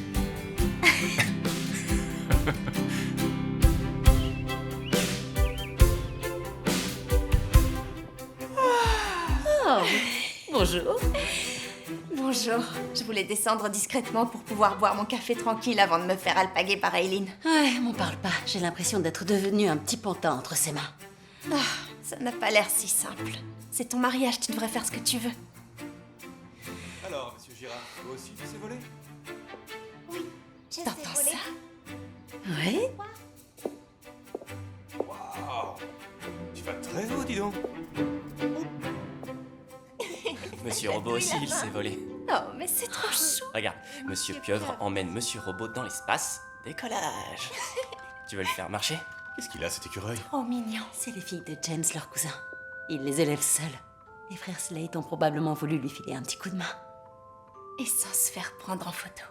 Bonjour. Bonjour. Je voulais descendre discrètement pour pouvoir boire mon café tranquille avant de me faire alpaguer par Aileen. Ouais, m'en parle pas. J'ai l'impression d'être devenu un petit pantin entre ses mains. Ça n'a pas l'air si simple. C'est ton mariage, tu devrais faire ce que tu veux. Alors, monsieur Girard, vous aussi, tu sais voler? T'entends ça? Oui? Waouh! Tu vas très haut, dis donc. Monsieur Robot aussi, il s'est volé. Oh, mais c'est trop chou. Regarde, Monsieur Pieuvre emmène Monsieur Robot dans l'espace. Décollage. Tu veux le faire marcher? Qu'est-ce qu'il a, cet écureuil? Trop mignon. C'est les filles de James, leur cousin. Il les élève seuls. Les frères Slate ont probablement voulu lui filer un petit coup de main. Et sans se faire prendre en photo.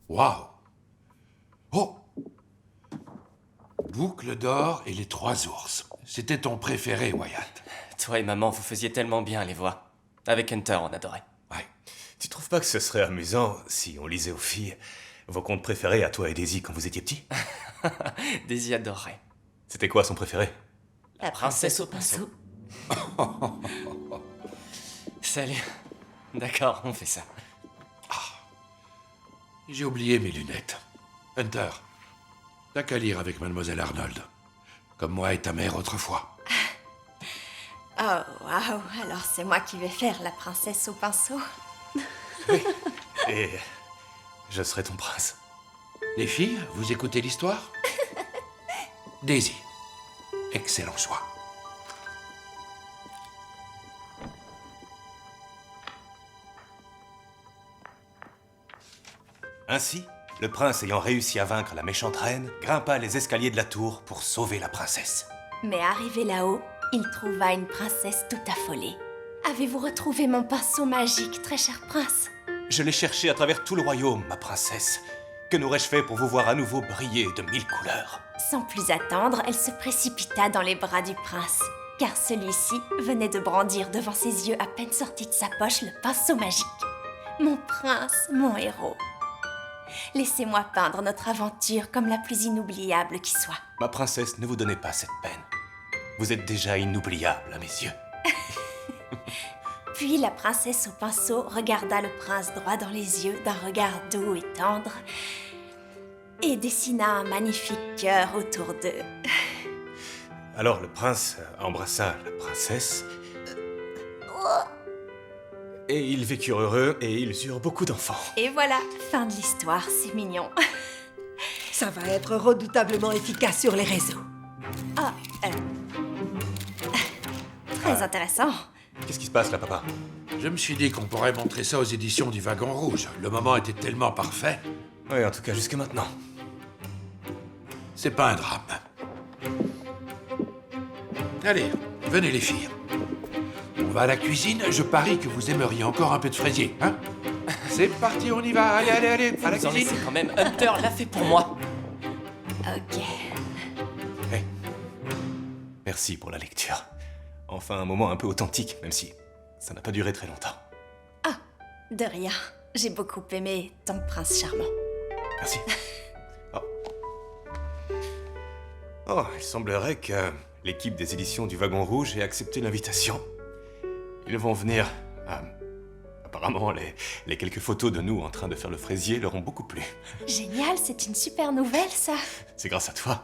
Waouh! Oh! Boucle d'or et les 3 ours. C'était ton préféré, Wyatt. Toi et maman, vous faisiez tellement bien les voix. Avec Hunter, on adorait. Ouais. Tu trouves pas que ce serait amusant si on lisait aux filles vos contes préférés à toi et Daisy quand vous étiez petits? Daisy adorait. C'était quoi son préféré? La princesse au pinceau. Salut. D'accord, on fait ça. J'ai oublié mes lunettes. Hunter, t'as qu'à lire avec Mademoiselle Arnold. Comme moi et ta mère autrefois. Oh, waouh. Alors c'est moi qui vais faire la princesse au pinceau. Et je serai ton prince. Les filles, vous écoutez l'histoire? Daisy. Excellent choix. Ainsi, le prince ayant réussi à vaincre la méchante reine, grimpa les escaliers de la tour pour sauver la princesse. Mais arrivé là-haut, il trouva une princesse tout affolée. Avez-vous retrouvé mon pinceau magique, très cher prince? Je l'ai cherché à travers tout le royaume, ma princesse. Que n'aurais-je fait pour vous voir à nouveau briller de 1000 couleurs? Sans plus attendre, elle se précipita dans les bras du prince, car celui-ci venait de brandir devant ses yeux à peine sorti de sa poche le pinceau magique. Mon prince, mon héros. Laissez-moi peindre notre aventure comme la plus inoubliable qui soit. Ma princesse, ne vous donnez pas cette peine. Vous êtes déjà inoubliable à mes yeux. Puis la princesse au pinceau regarda le prince droit dans les yeux d'un regard doux et tendre et dessina un magnifique cœur autour d'eux. Alors le prince embrassa la princesse et ils vécurent heureux et ils eurent beaucoup d'enfants. Et voilà, fin de l'histoire, c'est mignon. Ça va être redoutablement efficace sur les réseaux. Ah, très intéressant. Qu'est-ce qui se passe là, papa? Je me suis dit qu'on pourrait montrer ça aux éditions du Wagon Rouge. Le moment était tellement parfait. Oui, en tout cas jusque maintenant. C'est pas un drame. Allez, venez les filles. On va à la cuisine, je parie que vous aimeriez encore un peu de fraisier, hein? C'est parti, on y va, allez, allez, allez, à la Vous en cuisine. laissez quand même. Hunter l'a fait pour moi. Ok. Hey. Merci pour la lecture. Enfin, un moment un peu authentique, même si ça n'a pas duré très longtemps. De rien. J'ai beaucoup aimé ton prince charmant. Merci. Oh, il semblerait que l'équipe des éditions du Wagon Rouge ait accepté l'invitation. Ils vont venir. Apparemment, les quelques photos de nous en train de faire le fraisier leur ont beaucoup plu. Génial, c'est une super nouvelle, ça. C'est grâce à toi.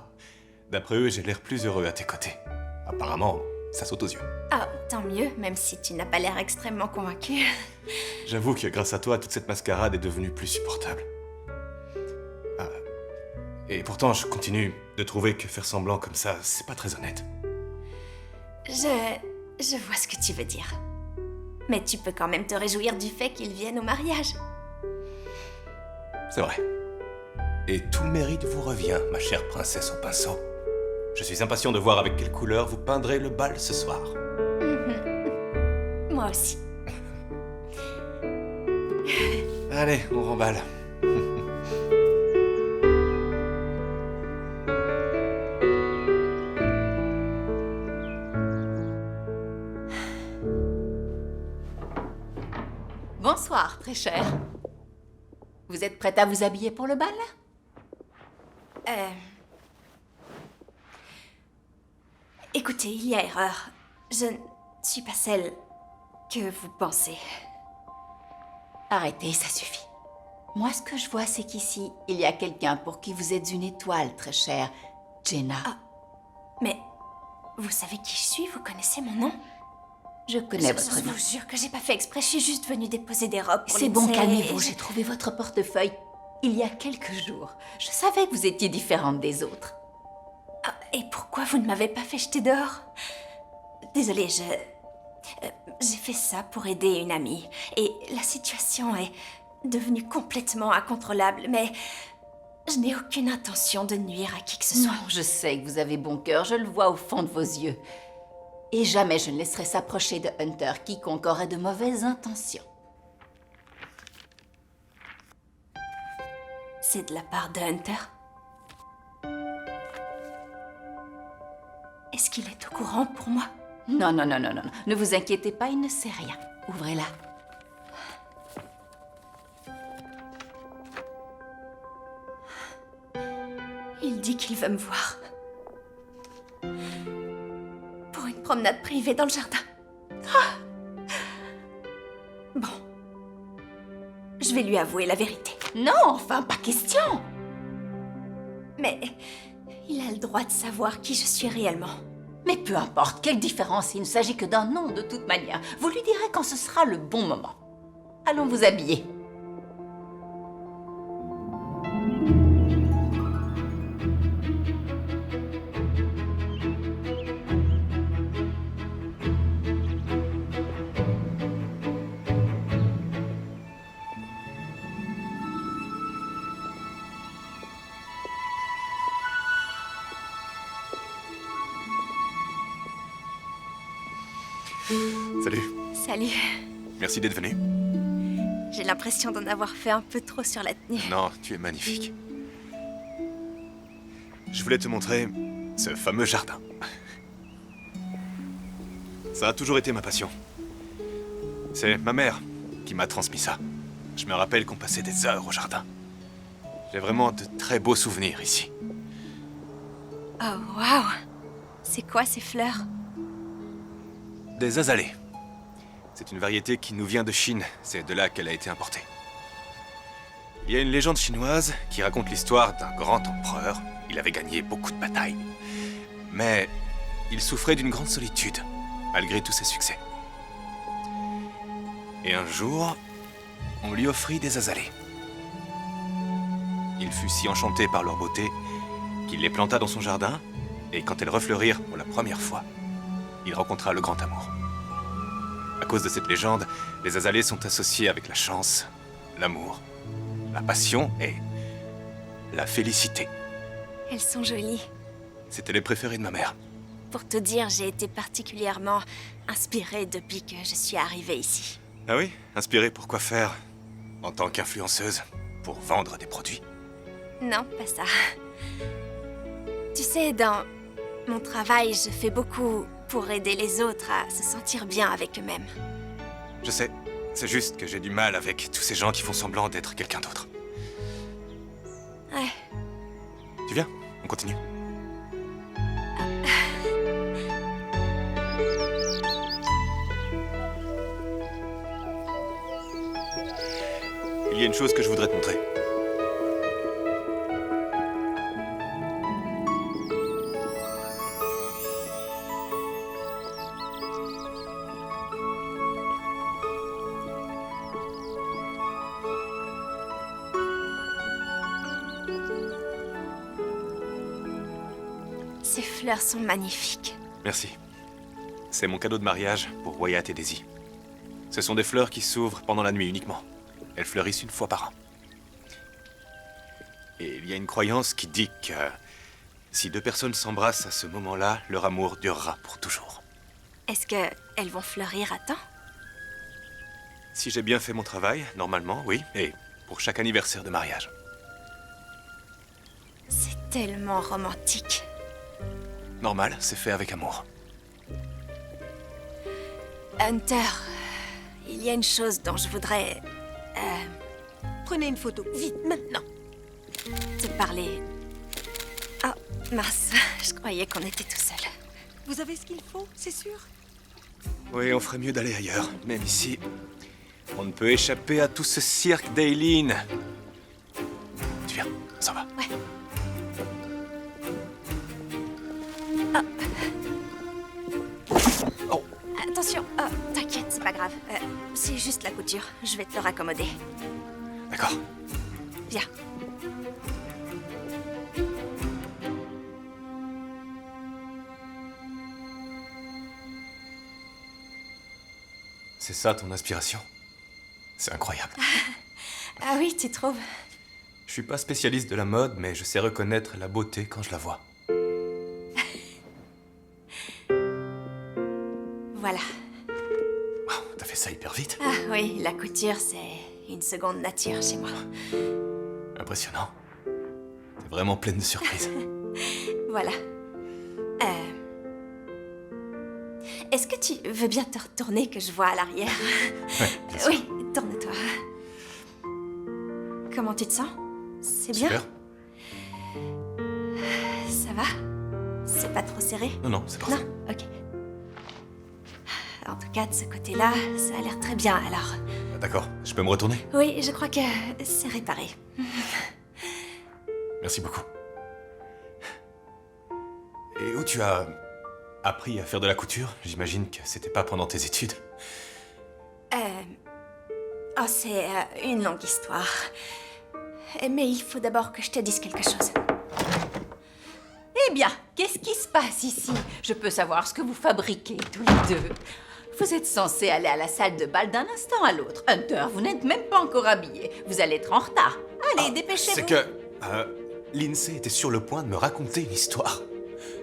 D'après eux, j'ai l'air plus heureux à tes côtés. Apparemment, ça saute aux yeux. Ah, tant mieux, même si tu n'as pas l'air extrêmement convaincu. J'avoue que grâce à toi, toute cette mascarade est devenue plus supportable. Et pourtant, je continue de trouver que faire semblant comme ça, c'est pas très honnête. Je vois ce que tu veux dire. Mais tu peux quand même te réjouir du fait qu'ils viennent au mariage. C'est vrai. Et tout le mérite vous revient, ma chère princesse au pinceau. Je suis impatient de voir avec quelle couleur vous peindrez le bal ce soir. Moi aussi. Allez, on remballe. Bonsoir, très cher. Vous êtes prête à vous habiller pour le bal? Écoutez, il y a erreur. Je ne suis pas celle que vous pensez. Arrêtez, ça suffit. Moi, ce que je vois, c'est qu'ici, il y a quelqu'un pour qui vous êtes une étoile, très chère. Jenna. Mais vous savez qui je suis? Vous connaissez mon nom? Je connais votre Je nom. vous jure que j'ai pas fait exprès, je suis juste venue déposer des robes pour C'est bon, Lindsay calmez-vous, et j'ai trouvé votre portefeuille il y a quelques jours. Je savais que vous étiez différente des autres. Ah, et pourquoi vous ne m'avez pas fait jeter dehors? Désolée, j'ai fait ça pour aider une amie. Et la situation est devenue complètement incontrôlable, mais je n'ai aucune intention de nuire à qui que ce soit. Non, je sais que vous avez bon cœur, je le vois au fond de vos yeux. Et jamais je ne laisserai s'approcher de Hunter quiconque aurait de mauvaises intentions. C'est de la part de Hunter? Est-ce qu'il est au courant pour moi? Non, non, non, non, non. Ne vous inquiétez pas, il ne sait rien. Ouvrez-la. Il dit qu'il veut me voir. Pour une promenade privée dans le jardin. Ah! Bon. Je vais lui avouer la vérité. Non, enfin, pas question. Mais il a le droit de savoir qui je suis réellement. Mais peu importe, quelle différence, il ne s'agit que d'un nom de toute manière. Vous lui direz quand ce sera le bon moment. Allons vous habiller. Salut. Salut. Merci d'être venu. J'ai l'impression d'en avoir fait un peu trop sur la tenue. Non, tu es magnifique. Je voulais te montrer ce fameux jardin. Ça a toujours été ma passion. C'est ma mère qui m'a transmis ça. Je me rappelle qu'on passait des heures au jardin. J'ai vraiment de très beaux souvenirs ici. Oh, waouh! C'est quoi ces fleurs? Des azalées. C'est une variété qui nous vient de Chine. C'est de là qu'elle a été importée. Il y a une légende chinoise qui raconte l'histoire d'un grand empereur. Il avait gagné beaucoup de batailles. Mais il souffrait d'une grande solitude, malgré tous ses succès. Et un jour, on lui offrit des azalées. Il fut si enchanté par leur beauté qu'il les planta dans son jardin, et quand elles refleurirent pour la première fois, il rencontra le grand amour. À cause de cette légende, les azalées sont associées avec la chance, l'amour, la passion et la félicité. Elles sont jolies. C'était les préférées de ma mère. Pour te dire, j'ai été particulièrement inspirée depuis que je suis arrivée ici. Ah oui? Inspirée pour quoi faire en tant qu'influenceuse? Pour vendre des produits? Non, pas ça. Tu sais, dans mon travail, je fais beaucoup pour aider les autres à se sentir bien avec eux-mêmes. Je sais, c'est juste que j'ai du mal avec tous ces gens qui font semblant d'être quelqu'un d'autre. Ouais. Tu viens? On continue. Il y a une chose que je voudrais te montrer. Ces fleurs sont magnifiques. Merci. C'est mon cadeau de mariage pour Wyatt et Daisy. Ce sont des fleurs qui s'ouvrent pendant la nuit uniquement. Elles fleurissent une fois par an. Et il y a une croyance qui dit que si deux personnes s'embrassent à ce moment-là, leur amour durera pour toujours. Est-ce qu'elles vont fleurir à temps? Si j'ai bien fait mon travail, normalement, oui, et pour chaque anniversaire de mariage. C'est tellement romantique. Normal, c'est fait avec amour. Hunter, il y a une chose dont je voudrais Prenez une photo, vite, maintenant. te parler. Oh, mince, je croyais qu'on était tout seul. Vous avez ce qu'il faut, c'est sûr? Oui, on ferait mieux d'aller ailleurs. Même ici, on ne peut échapper à tout ce cirque d'Aileen. Tu viens, ça va. Ouais. Oh. attention. Oh, t'inquiète, c'est pas grave. C'est juste la couture. Je vais te le raccommoder. D'accord. Viens. C'est ça ton inspiration? C'est incroyable. Ah oui, tu trouves? Je suis pas spécialiste de la mode, mais je sais reconnaître la beauté quand je la vois. Voilà. Wow, t'as fait ça hyper vite. Ah oui, la couture, c'est une seconde nature chez moi. Impressionnant. T'es vraiment pleine de surprises. Voilà. Est-ce que tu veux bien te retourner que je vois à l'arrière? Ouais, bien sûr. Oui, tourne-toi. Comment tu te sens? C'est bien? Super. Ça va? C'est pas trop serré? Non, c'est parfait. Non? Ok. En tout cas, de ce côté-là, ça a l'air très bien, alors. D'accord, je peux me retourner? Oui, je crois que c'est réparé. Merci beaucoup. Et où tu as appris à faire de la couture? J'imagine que c'était pas pendant tes études. Oh, c'est une longue histoire. Mais il faut d'abord que je te dise quelque chose. Eh bien, qu'est-ce qui se passe ici? Je peux savoir ce que vous fabriquez tous les deux. Vous êtes censés aller à la salle de bal d'un instant à l'autre. Hunter, vous n'êtes même pas encore habillé. Vous allez être en retard. Allez, dépêchez-vous. C'est que... Lindsay était sur le point de me raconter une histoire.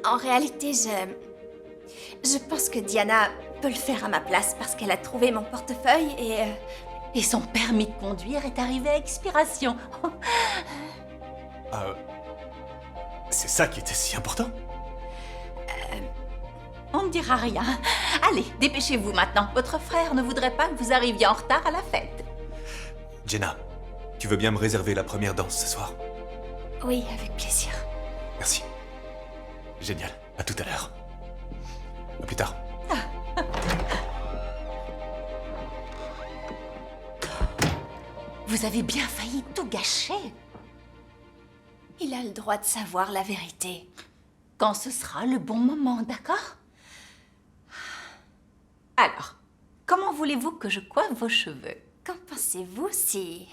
En réalité, je pense que Diana peut le faire à ma place parce qu'elle a trouvé mon portefeuille Et son permis de conduire est arrivé à expiration. C'est ça qui était si important? On ne dira rien. Allez, dépêchez-vous maintenant. Votre frère ne voudrait pas que vous arriviez en retard à la fête. Jenna, tu veux bien me réserver la première danse ce soir? Oui, avec plaisir. Merci. Génial. À tout à l'heure. À plus tard. Vous avez bien failli tout gâcher. Il a le droit de savoir la vérité. Quand ce sera le bon moment, d'accord? Alors, comment voulez-vous que je coiffe vos cheveux? Qu'en pensez-vous si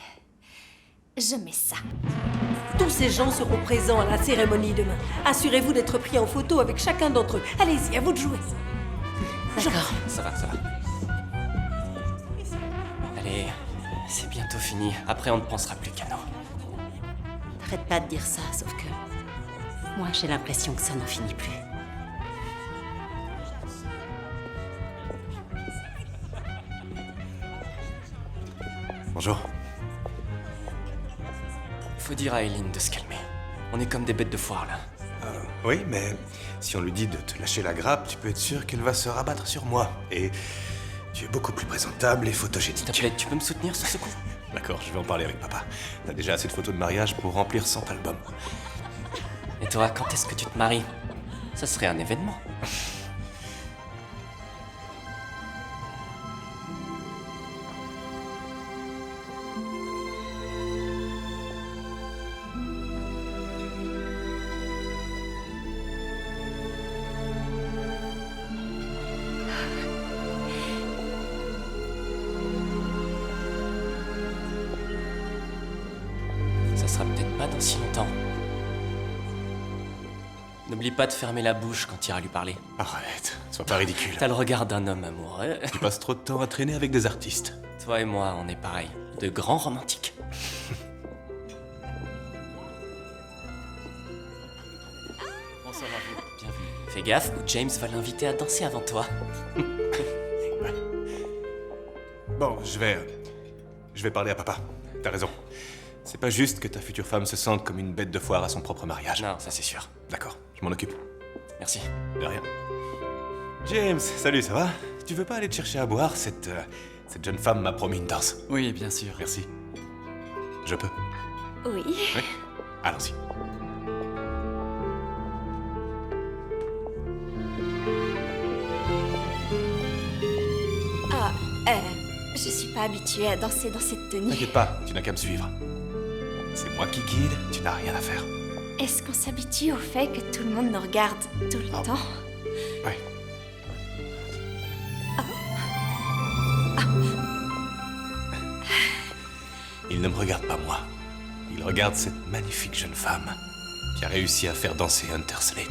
je mets ça? Tous ces gens seront présents à la cérémonie demain. Assurez-vous d'être pris en photo avec chacun d'entre eux. Allez-y, à vous de jouer. D'accord. Ça va. Allez, c'est bientôt fini. Après, on ne pensera plus qu'à nous. T'arrêtes pas de dire ça, sauf que... moi, j'ai l'impression que ça n'en finit plus. Bonjour. Faut dire à Eileen de se calmer. On est comme des bêtes de foire, là. Oui, mais si on lui dit de te lâcher la grappe, tu peux être sûr qu'elle va se rabattre sur moi. Et tu es beaucoup plus présentable et photogénique. S'il te plaît, tu peux me soutenir sur ce coup? D'accord, je vais en parler avec papa. T'as déjà assez de photos de mariage pour remplir 100 albums. Et toi, quand est-ce que tu te maries? Ça serait un événement. Ça sera peut-être pas dans si longtemps. N'oublie pas de fermer la bouche quand tu iras lui parler. Arrête, sois pas ridicule. T'as le regard d'un homme amoureux. Tu passes trop de temps à traîner avec des artistes. Toi et moi, on est pareil. De grands romantiques. Bonsoir à vous. Bienvenue. Fais gaffe ou James va l'inviter à danser avant toi. Bon, je vais parler à papa. T'as raison. C'est pas juste que ta future femme se sente comme une bête de foire à son propre mariage. Non, ça c'est sûr. D'accord, je m'en occupe. Merci. De rien. James, salut, ça va? Tu veux pas aller te chercher à boire? Cette jeune femme m'a promis une danse. Oui, bien sûr. Merci. Je peux? Oui. Oui. Allons-y. Je suis pas habituée à danser dans cette tenue. T'inquiète pas, tu n'as qu'à me suivre. C'est moi qui guide, tu n'as rien à faire. Est-ce qu'on s'habitue au fait que tout le monde nous regarde tout le temps? Ouais. Il ne me regarde pas moi. Il regarde cette magnifique jeune femme qui a réussi à faire danser Hunter Slate.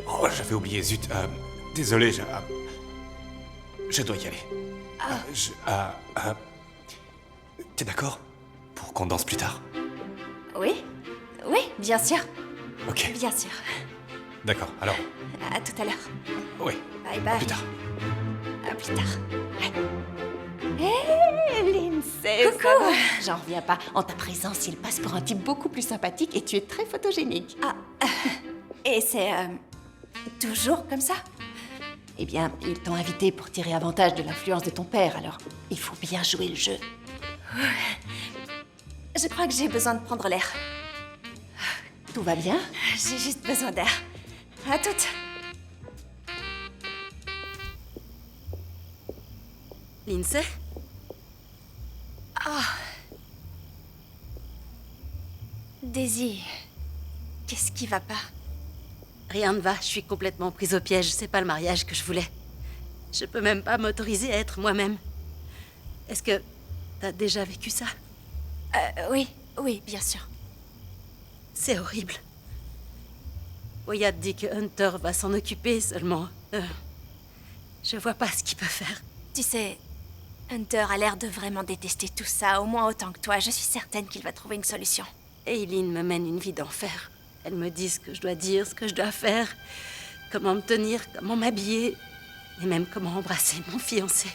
Oh, j'avais oublié, zut. Désolé, je dois y aller. T'es d'accord pour qu'on danse plus tard? Oui, oui, bien sûr, Ok, bien sûr. d'accord. Alors, À tout à l'heure. oui, Bye à bye. plus tard. À plus tard. Hé, Lindsay, Coucou. ça va? J'en reviens pas. En ta présence, il passe pour un type beaucoup plus sympathique et tu es très photogénique. Et c'est toujours comme ça? Eh bien, ils t'ont invité pour tirer avantage de l'influence de ton père, alors il faut bien jouer le jeu. Je crois que j'ai besoin de prendre l'air. Tout va bien? J'ai juste besoin d'air. À toutes. Lindsay? Daisy, qu'est-ce qui va pas? Rien ne va, je suis complètement prise au piège. C'est pas le mariage que je voulais. Je peux même pas m'autoriser à être moi-même. Est-ce que t'as déjà vécu ça? Oui, oui, bien sûr. C'est horrible. Wyatt dit que Hunter va s'en occuper seulement. Je vois pas ce qu'il peut faire. Tu sais, Hunter a l'air de vraiment détester tout ça, au moins autant que toi. Je suis certaine qu'il va trouver une solution. Eileen me mène une vie d'enfer. Elle me dit ce que je dois dire, ce que je dois faire, comment me tenir, comment m'habiller, et même comment embrasser mon fiancé.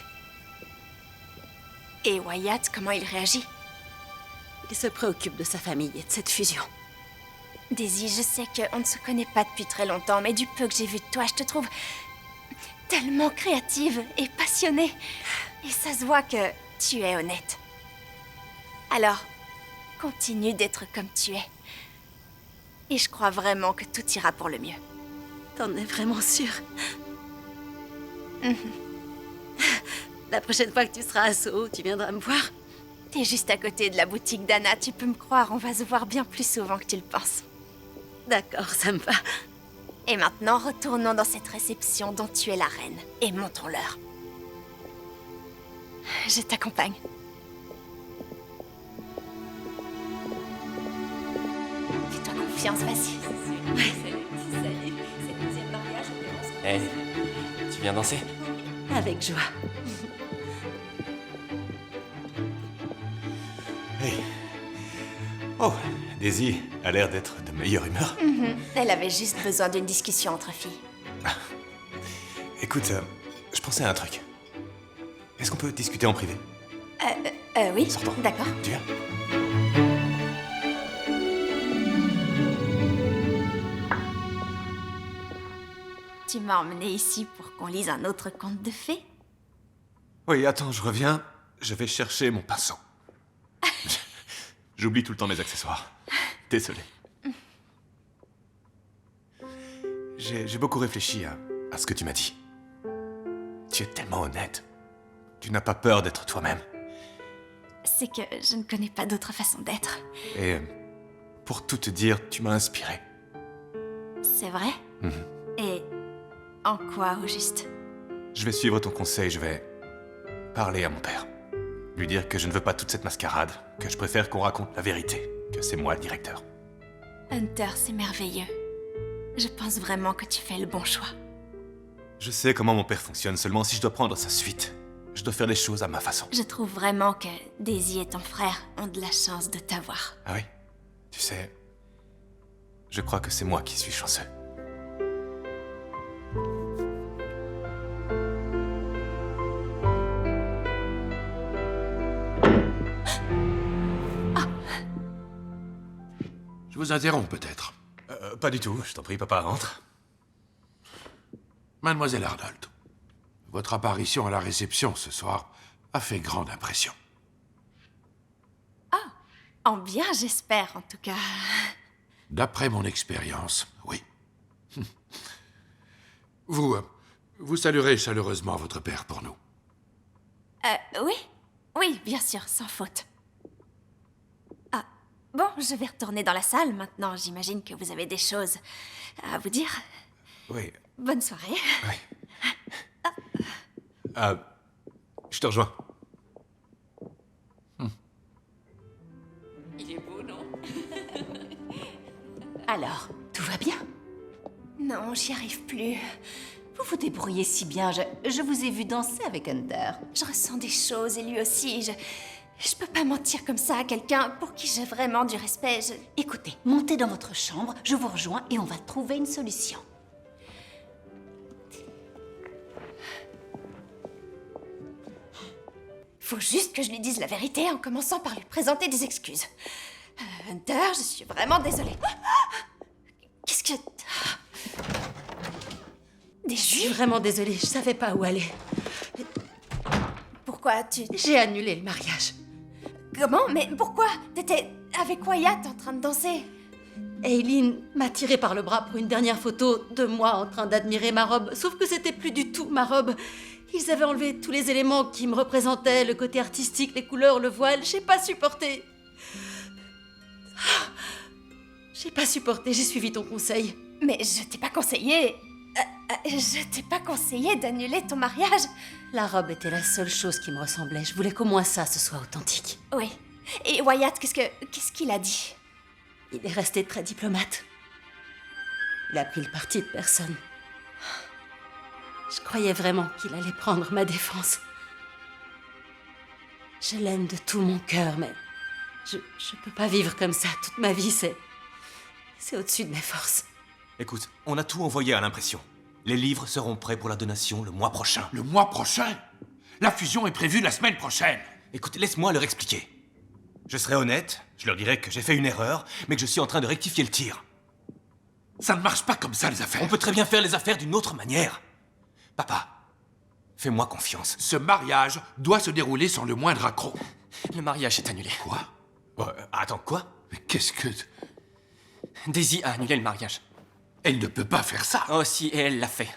Et Wyatt, comment il réagit? Il se préoccupe de sa famille et de cette fusion. Daisy, je sais qu'on ne se connaît pas depuis très longtemps, mais du peu que j'ai vu de toi, je te trouve tellement créative et passionnée. Et ça se voit que tu es honnête. Alors, continue d'être comme tu es. Et je crois vraiment que tout ira pour le mieux. T'en es vraiment sûre? La prochaine fois que tu seras à Soho, tu viendras me voir? T'es juste à côté de la boutique d'Anna, tu peux me croire, on va se voir bien plus souvent que tu le penses. D'accord, ça me va. Et maintenant, retournons dans cette réception dont tu es la reine, et montons-leur. Je t'accompagne. Fais-toi confiance, vas-y. Hé, tu viens danser? Avec joie. Hey. Oh, Daisy a l'air d'être de meilleure humeur. Elle avait juste besoin d'une discussion entre filles. Écoute, je pensais à un truc. Est-ce qu'on peut discuter en privé? Oui, Sortons. d'accord. Tu viens? Tu m'as emmené ici pour qu'on lise un autre conte de fées? Oui, attends, je reviens. Je vais chercher mon pinceau. J'oublie tout le temps mes accessoires. Désolé. J'ai beaucoup réfléchi à ce que tu m'as dit. Tu es tellement honnête. Tu n'as pas peur d'être toi-même. C'est que je ne connais pas d'autre façon d'être. Et pour tout te dire, tu m'as inspiré. C'est vrai? Et en quoi, au juste? Je vais suivre ton conseil, je vais parler à mon père. Lui dire que je ne veux pas toute cette mascarade, que je préfère qu'on raconte la vérité, que c'est moi le directeur. Hunter, c'est merveilleux. Je pense vraiment que tu fais le bon choix. Je sais comment mon père fonctionne, seulement si je dois prendre sa suite, je dois faire les choses à ma façon. Je trouve vraiment que Daisy et ton frère ont de la chance de t'avoir. Ah oui? Tu sais, je crois que c'est moi qui suis chanceux. Je vous interromps peut-être. Pas du tout, je t'en prie, papa, rentre. Mademoiselle Arnold, votre apparition à la réception ce soir a fait grande impression. En bien, j'espère, en tout cas. D'après mon expérience, oui. Vous saluerez chaleureusement votre père pour nous. Oui? Oui, bien sûr, sans faute. Ah, bon, je vais retourner dans la salle maintenant. J'imagine que vous avez des choses à vous dire. Oui. Bonne soirée. Je te rejoins. Il est beau, non? Alors, tout va bien? Non, j'y arrive plus. Vous vous débrouillez si bien. Je vous ai vu danser avec Hunter. Je ressens des choses et lui aussi. Je peux pas mentir comme ça à quelqu'un pour qui j'ai vraiment du respect. Écoutez, montez dans votre chambre, je vous rejoins et on va trouver une solution. Faut juste que je lui dise la vérité en commençant par lui présenter des excuses. Hunter, je suis vraiment désolée. Qu'est-ce que... Des Je suis juifs? vraiment désolée, je savais pas où aller. Pourquoi tu... J'ai annulé le mariage. Comment? Mais pourquoi? T'étais avec Wyatt en train de danser? Aileen m'a tiré par le bras pour une dernière photo de moi en train d'admirer ma robe, sauf que c'était plus du tout ma robe. Ils avaient enlevé tous les éléments qui me représentaient, le côté artistique, les couleurs, le voile. J'ai pas supporté. J'ai pas supporté, j'ai suivi ton conseil. Mais je t'ai pas conseillé... je t'ai pas conseillé d'annuler ton mariage. La robe était la seule chose qui me ressemblait. Je voulais qu'au moins ça, ce soit authentique. Oui. Et Wyatt, qu'est-ce qu'il a dit? Il est resté très diplomate. Il a pris le parti de personne. Je croyais vraiment qu'il allait prendre ma défense. Je l'aime de tout mon cœur, mais je peux pas vivre comme ça toute ma vie. C'est au-dessus de mes forces. Écoute, on a tout envoyé à l'impression. Les livres seront prêts pour la donation le mois prochain. Le mois prochain? La fusion est prévue la semaine prochaine. Écoute, laisse-moi leur expliquer. Je serai honnête, je leur dirai que j'ai fait une erreur, mais que je suis en train de rectifier le tir. Ça ne marche pas comme ça, les affaires. On peut très bien faire les affaires d'une autre manière. Papa, fais-moi confiance. Ce mariage doit se dérouler sans le moindre accroc. Le mariage est annulé. Quoi? Attends, quoi? Mais qu'est-ce que... Daisy a annulé le mariage. Elle ne peut pas faire ça. Oh si, et elle l'a fait.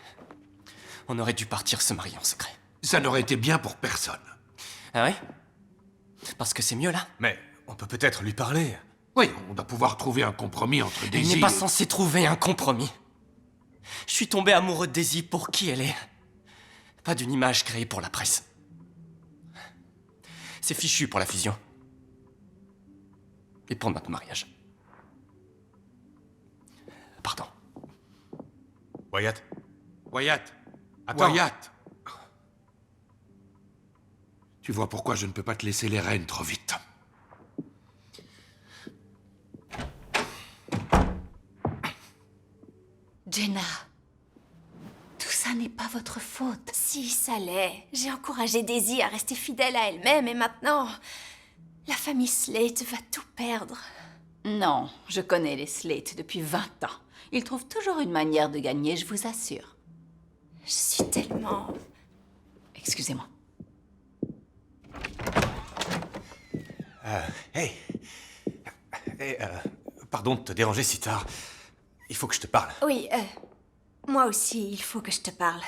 On aurait dû partir se marier en secret. Ça n'aurait été bien pour personne. Ah ouais? Parce que c'est mieux là? Mais on peut peut-être lui parler. Oui, on doit pouvoir trouver un compromis entre Il Daisy n'est pas et- censé trouver un compromis. Je suis tombé amoureux de Daisy pour qui elle est. Pas d'une image créée pour la presse. C'est fichu pour la fusion. Et pour notre mariage. Pardon. Wyatt, Wyatt. attends. Wyatt. Tu vois pourquoi je ne peux pas te laisser les rênes trop vite. Jenna, tout ça n'est pas votre faute. Si, ça l'est. J'ai encouragé Daisy à rester fidèle à elle-même et maintenant... La famille Slate va tout perdre. Non, je connais les Slate depuis 20 ans. Ils trouvent toujours une manière de gagner, je vous assure. Je suis tellement... Excusez-moi. Hey. Pardon de te déranger si tard. Il faut que je te parle. Oui, moi aussi, il faut que je te parle.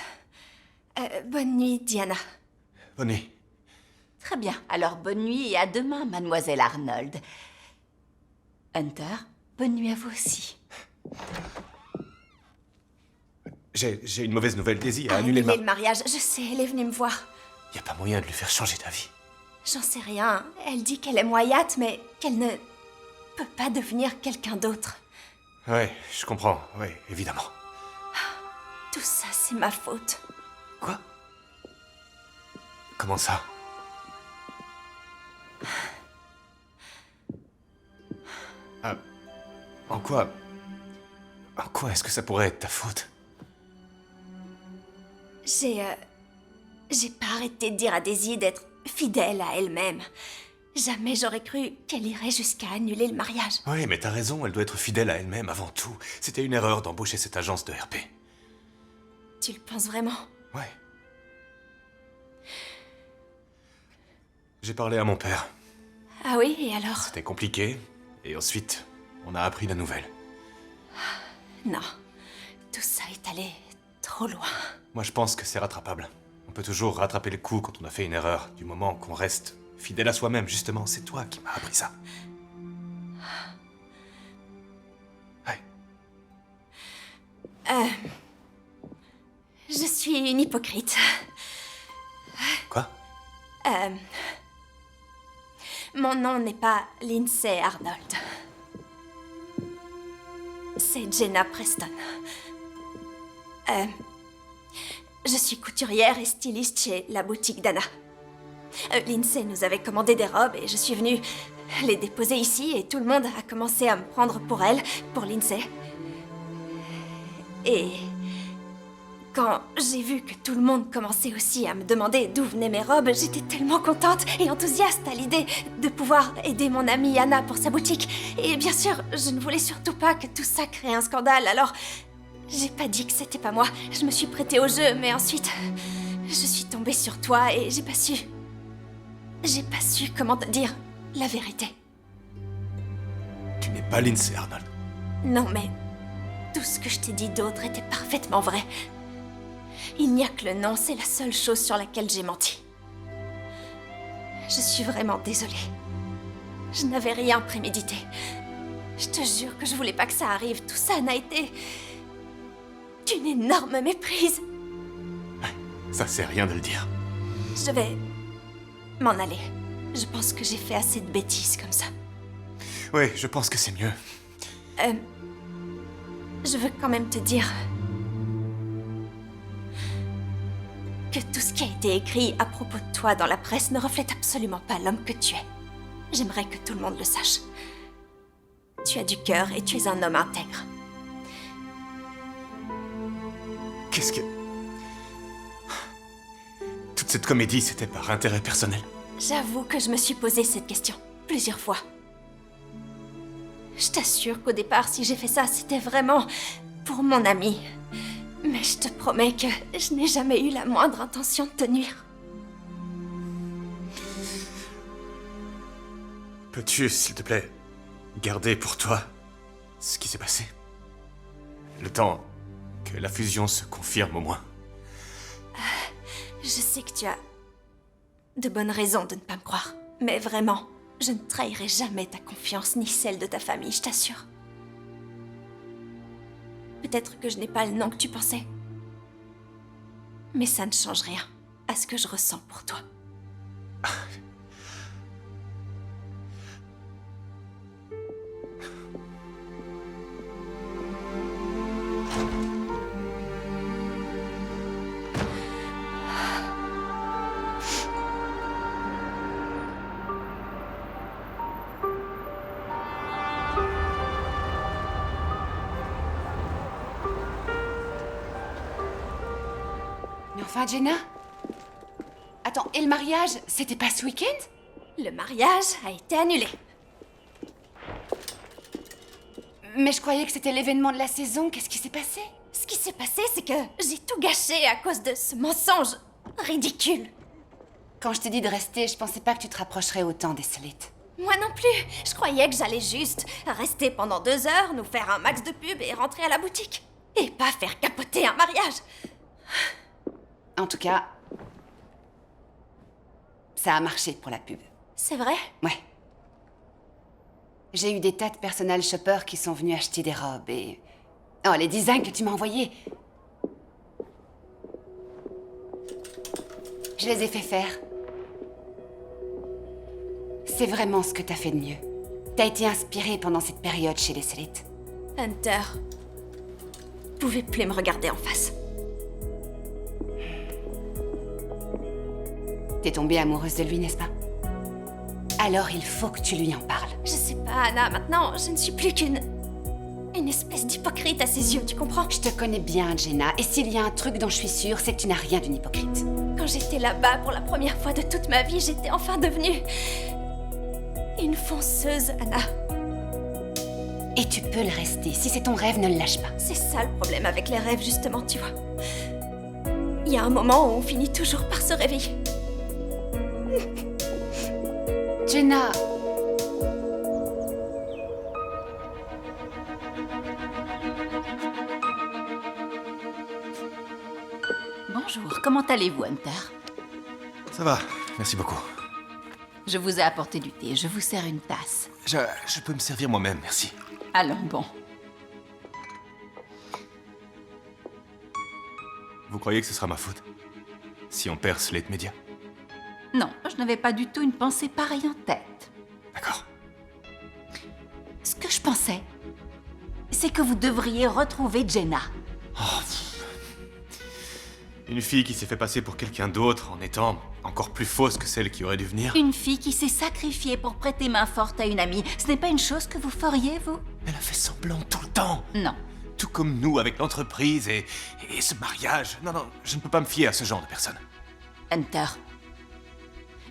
Bonne nuit, Diana. Bonne nuit. Très bien, alors bonne nuit et à demain, mademoiselle Arnold. Hunter, bonne nuit à vous aussi. J'ai une mauvaise nouvelle. Daisy a annulé le mariage, je sais, elle est venue me voir. Y a pas moyen de lui faire changer d'avis. J'en sais rien. Elle dit qu'elle aime Wyatt, mais qu'elle ne peut pas devenir quelqu'un d'autre. Ouais, je comprends. Oui, évidemment. Tout ça, c'est ma faute. Quoi? Comment ça? En quoi est-ce que ça pourrait être ta faute? J'ai pas arrêté de dire à Daisy d'être fidèle à elle-même. Jamais j'aurais cru qu'elle irait jusqu'à annuler le mariage. Oui, mais t'as raison, elle doit être fidèle à elle-même avant tout. C'était une erreur d'embaucher cette agence de RP. Tu le penses vraiment? Ouais. J'ai parlé à mon père. Ah oui, et alors? C'était compliqué, et ensuite, on a appris la nouvelle. Non. Tout ça est allé trop loin. Moi, je pense que c'est rattrapable. On peut toujours rattraper le coup quand on a fait une erreur, du moment qu'on reste fidèle à soi-même, justement. C'est toi qui m'as appris ça. Ouais. suis une hypocrite. Quoi? Mon nom n'est pas Lindsay Arnold. C'est Jenna Preston. Je suis couturière et styliste chez la boutique d'Anna. Lindsay nous avait commandé des robes et je suis venue les déposer ici et tout le monde a commencé à me prendre pour elle, pour Lindsay. Et quand j'ai vu que tout le monde commençait aussi à me demander d'où venaient mes robes, j'étais tellement contente et enthousiaste à l'idée de pouvoir aider mon amie Anna pour sa boutique. Et bien sûr, je ne voulais surtout pas que tout ça crée un scandale, alors j'ai pas dit que c'était pas moi. Je me suis prêtée au jeu, mais ensuite, je suis tombée sur toi et j'ai pas su comment te dire la vérité. Tu n'es pas Lindsay Arnold. Non, mais tout ce que je t'ai dit d'autre était parfaitement vrai. Il n'y a que le nom, c'est la seule chose sur laquelle j'ai menti. Je suis vraiment désolée. Je n'avais rien prémédité. Je te jure que je voulais pas que ça arrive. Tout ça n'a été qu'une énorme méprise. Ça c'est rien de le dire. Je vais m'en aller. Je pense que j'ai fait assez de bêtises comme ça. Oui, je pense que c'est mieux. Je veux quand même te dire que tout ce qui a été écrit à propos de toi dans la presse ne reflète absolument pas l'homme que tu es. J'aimerais que tout le monde le sache. Tu as du cœur et tu es un homme intègre. Qu'est-ce que... Toute cette comédie, c'était par intérêt personnel. J'avoue que je me suis posé cette question plusieurs fois. Je t'assure qu'au départ, si j'ai fait ça, c'était vraiment pour mon ami. Mais je te promets que je n'ai jamais eu la moindre intention de te nuire. Peux-tu, s'il te plaît, garder pour toi ce qui s'est passé? Le temps que la fusion se confirme au moins. Je sais que tu as de bonnes raisons de ne pas me croire. Mais vraiment, je ne trahirai jamais ta confiance ni celle de ta famille, je t'assure. Peut-être que je n'ai pas le nom que tu pensais. Mais ça ne change rien à ce que je ressens pour toi. Mais enfin, Jenna? Attends, et le mariage, c'était pas ce week-end? Le mariage a été annulé. Mais je croyais que c'était l'événement de la saison. Qu'est-ce qui s'est passé? Ce qui s'est passé, c'est que j'ai tout gâché à cause de ce mensonge ridicule. Quand je t'ai dit de rester, je pensais pas que tu te rapprocherais autant des Solites. Moi non plus. Je croyais que j'allais juste rester pendant 2 heures, nous faire un max de pub et rentrer à la boutique. Et pas faire capoter un mariage. En tout cas, ça a marché pour la pub. C'est vrai? Ouais. J'ai eu des tas de personal shoppers qui sont venus acheter des robes et... Oh, les designs que tu m'as envoyés. Je les ai fait faire. C'est vraiment ce que t'as fait de mieux. T'as été inspirée pendant cette période chez les Solites. Hunter, vous pouvez plus me regarder en face. T'es tombée amoureuse de lui, n'est-ce pas? Alors il faut que tu lui en parles. Je sais pas, Anna, maintenant, je ne suis plus qu'une espèce d'hypocrite à ses yeux, tu comprends? Je te connais bien, Jenna, et s'il y a un truc dont je suis sûre, c'est que tu n'as rien d'une hypocrite. Quand j'étais là-bas pour la première fois de toute ma vie, j'étais enfin devenue une fonceuse, Anna. Et tu peux le rester. Si c'est ton rêve, ne le lâche pas. C'est ça le problème avec les rêves, justement, tu vois. Il y a un moment où on finit toujours par se réveiller. Jenna! Bonjour, comment allez-vous, Hunter? Ça va, merci beaucoup. Je vous ai apporté du thé, je vous sers une tasse. Je peux me servir moi-même, merci. Allons, bon. Vous croyez que ce sera ma faute si on perd Slate Media? Non, je n'avais pas du tout une pensée pareille en tête. D'accord. Ce que je pensais, c'est que vous devriez retrouver Jenna. Une fille qui s'est fait passer pour quelqu'un d'autre en étant encore plus fausse que celle qui aurait dû venir. Une fille qui s'est sacrifiée pour prêter main forte à une amie. Ce n'est pas une chose que vous feriez, vous? Elle a fait semblant tout le temps. Non. Tout comme nous avec l'entreprise et ce mariage. Non, je ne peux pas me fier à ce genre de personne. Hunter,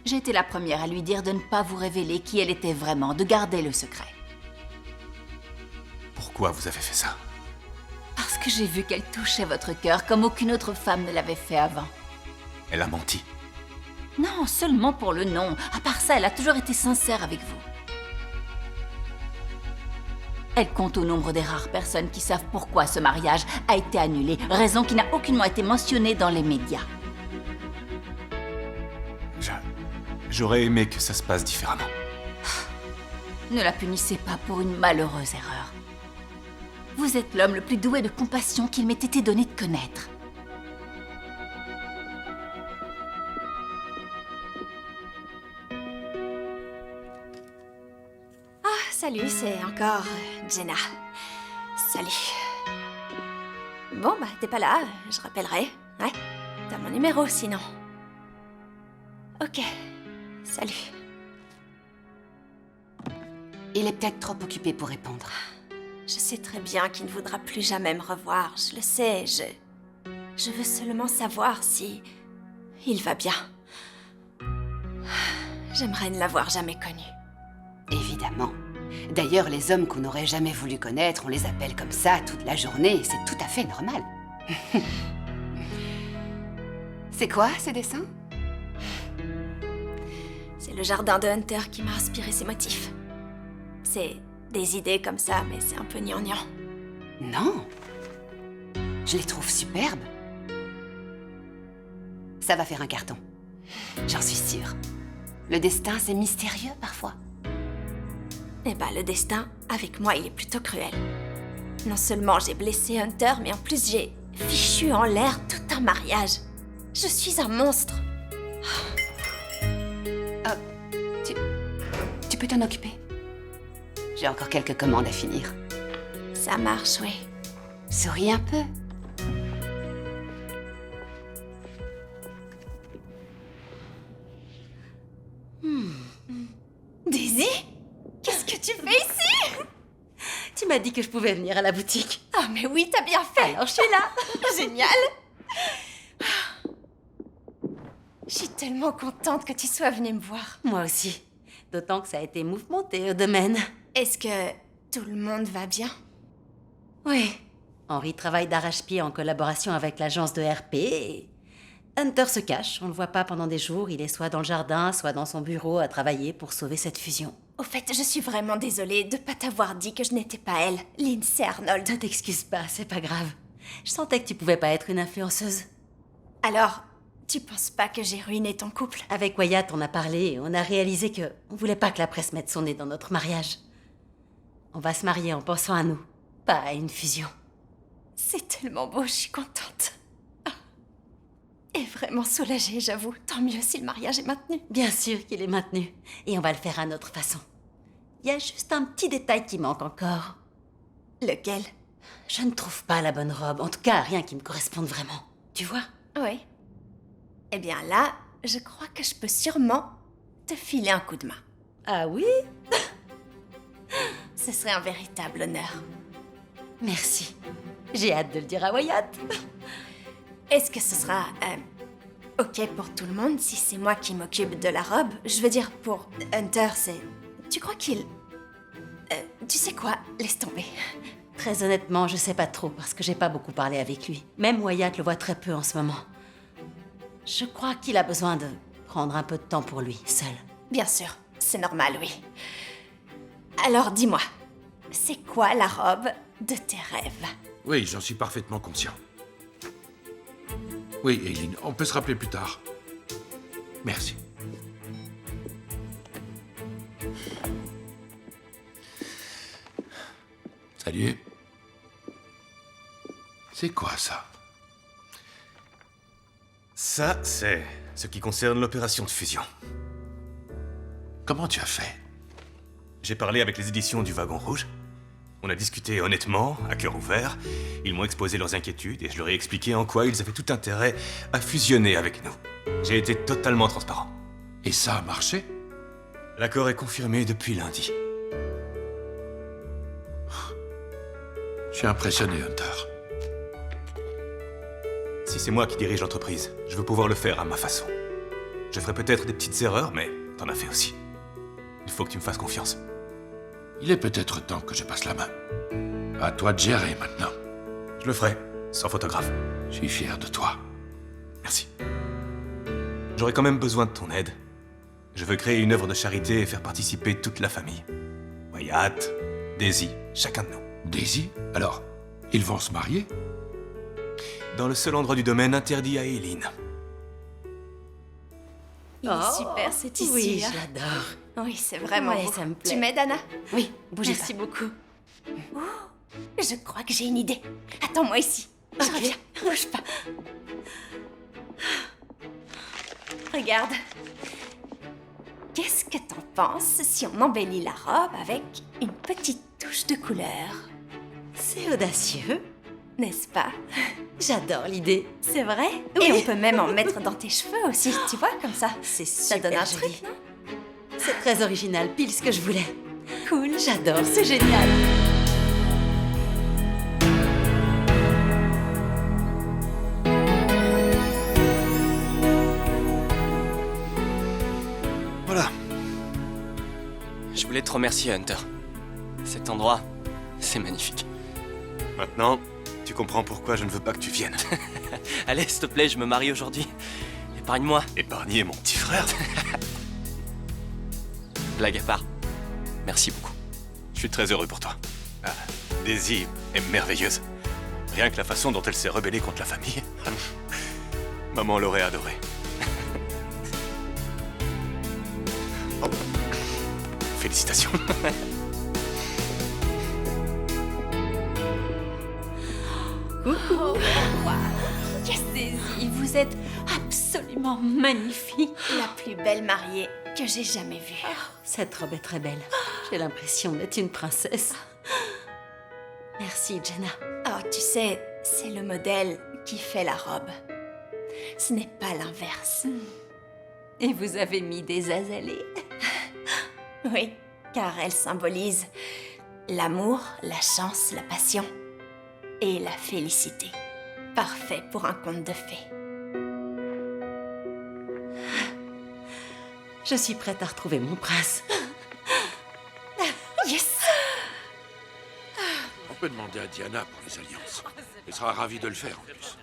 j'ai été la première à lui dire de ne pas vous révéler qui elle était vraiment, de garder le secret. Pourquoi vous avez fait ça? Parce que j'ai vu qu'elle touchait votre cœur comme aucune autre femme ne l'avait fait avant. Elle a menti. Non, seulement pour le nom. À part ça, elle a toujours été sincère avec vous. Elle compte au nombre des rares personnes qui savent pourquoi ce mariage a été annulé, raison qui n'a aucunement été mentionnée dans les médias. J'aurais aimé que ça se passe différemment. Ne la punissez pas pour une malheureuse erreur. Vous êtes l'homme le plus doué de compassion qu'il m'ait été donné de connaître. Ah, salut, c'est encore Jenna. Salut. Bon, bah, t'es pas là, je rappellerai. Ouais, t'as mon numéro sinon. Ok, salut. Il est peut-être trop occupé pour répondre. Je sais très bien qu'il ne voudra plus jamais me revoir, je le sais, je veux seulement savoir si... il va bien. J'aimerais ne l'avoir jamais connu. Évidemment. D'ailleurs, les hommes qu'on n'aurait jamais voulu connaître, on les appelle comme ça toute la journée, c'est tout à fait normal. C'est quoi, ces dessins? C'est le jardin de Hunter qui m'a inspiré ces motifs. C'est des idées comme ça, mais c'est un peu gnangnan. Non. Je les trouve superbes. Ça va faire un carton. J'en suis sûre. Le destin, c'est mystérieux parfois. Eh ben, le destin, avec moi, il est plutôt cruel. Non seulement j'ai blessé Hunter, mais en plus j'ai fichu en l'air tout un mariage. Je suis un monstre. Tu peux t'en occuper? J'ai encore quelques commandes à finir. Ça marche, oui. Souris un peu. Daisy? Qu'est-ce que tu fais ici? Tu m'as dit que je pouvais venir à la boutique. Ah, mais oui, t'as bien fait. Alors je suis là. Génial. Je suis tellement contente que tu sois venue me voir. Moi aussi. D'autant que ça a été mouvementé au domaine. Est-ce que tout le monde va bien? Oui. Henri travaille d'arrache-pied en collaboration avec l'agence de RP et... Hunter se cache, on le voit pas pendant des jours, il est soit dans le jardin, soit dans son bureau à travailler pour sauver cette fusion. Au fait, je suis vraiment désolée de pas t'avoir dit que je n'étais pas elle, Lindsay Arnold. Ne t'excuse pas, c'est pas grave. Je sentais que tu pouvais pas être une influenceuse. Alors, tu penses pas que j'ai ruiné ton couple? Avec Wyatt, on a parlé et on a réalisé que on voulait pas que la presse mette son nez dans notre mariage. On va se marier en pensant à nous, pas à une fusion. C'est tellement beau, je suis contente. Et vraiment soulagée, j'avoue. Tant mieux si le mariage est maintenu. Bien sûr qu'il est maintenu. Et on va le faire à notre façon. Il y a juste un petit détail qui manque encore. Lequel? Je ne trouve pas la bonne robe. En tout cas, rien qui me corresponde vraiment. Tu vois? Oui. Eh bien là, je crois que je peux sûrement te filer un coup de main. Ah oui? Ce serait un véritable honneur. Merci. J'ai hâte de le dire à Wyatt. Est-ce que ce sera ok pour tout le monde si c'est moi qui m'occupe de la robe? Je veux dire, pour Hunter, c'est... Tu crois qu'il... tu sais quoi? Laisse tomber. Très honnêtement, je sais pas trop parce que j'ai pas beaucoup parlé avec lui. Même Wyatt le voit très peu en ce moment. Je crois qu'il a besoin de prendre un peu de temps pour lui, seul. Bien sûr, c'est normal, oui. Alors dis-moi, c'est quoi la robe de tes rêves? Oui, j'en suis parfaitement conscient. Oui, Eileen, on peut se rappeler plus tard. Merci. Salut. C'est quoi ça? Ça, c'est ce qui concerne l'opération de fusion. Comment tu as fait? J'ai parlé avec les éditions du Wagon Rouge. On a discuté honnêtement, à cœur ouvert. Ils m'ont exposé leurs inquiétudes et je leur ai expliqué en quoi ils avaient tout intérêt à fusionner avec nous. J'ai été totalement transparent. Et ça a marché? L'accord est confirmé depuis lundi. Je suis impressionné, Hunter. Si c'est moi qui dirige l'entreprise, je veux pouvoir le faire à ma façon. Je ferai peut-être des petites erreurs, mais t'en as fait aussi. Il faut que tu me fasses confiance. Il est peut-être temps que je passe la main. À toi de gérer maintenant. Je le ferai, sans photographe. Je suis fier de toi. Merci. J'aurai quand même besoin de ton aide. Je veux créer une œuvre de charité et faire participer toute la famille. Wyatt, Daisy, chacun de nous. Daisy? Alors, ils vont se marier? Dans le seul endroit du domaine interdit à Eileen. Il est super, ce tissu. Oui, hein. j'adore. Oui, c'est vraiment Ouais, beau. ça me plaît. Tu m'aides, Anna? Oui, bougez Merci beaucoup. Je crois que j'ai une idée. Attends-moi ici. Je Ok. reviens. Bouge pas. Regarde. Qu'est-ce que t'en penses si on embellit la robe avec une petite touche de couleur? C'est audacieux. N'est-ce pas? J'adore l'idée. C'est vrai? Oui. Et on peut même en mettre dans tes cheveux aussi, tu vois, comme ça. C'est Ça super donne un joli. truc, non? C'est très original, pile ce que je voulais. Cool. J'adore, c'est génial. Voilà. Je voulais te remercier, Hunter. Cet endroit, c'est magnifique. Maintenant, tu comprends pourquoi je ne veux pas que tu viennes. Allez, s'il te plaît, je me marie aujourd'hui. Épargne-moi. Épargner mon petit frère. Blague à part. Merci beaucoup. Je suis très heureux pour toi. Ah, Daisy est merveilleuse. Rien que la façon dont elle s'est rebellée contre la famille. Maman l'aurait adoré. Oh. Félicitations. Yes, Daisy, Vous êtes absolument magnifique. la plus belle mariée que j'ai jamais vue. Cette robe est très belle. J'ai l'impression d'être une princesse. Merci, Jenna. Oh, tu sais, c'est le modèle qui fait la robe. Ce n'est pas l'inverse. Et vous avez mis des azalées. Oui, car elle symbolise l'amour, la chance, la passion et la félicité. Parfait pour un conte de fées. Je suis prête à retrouver mon prince. Yes! On peut demander à Diana pour les alliances. Elle sera ravie de le faire en plus.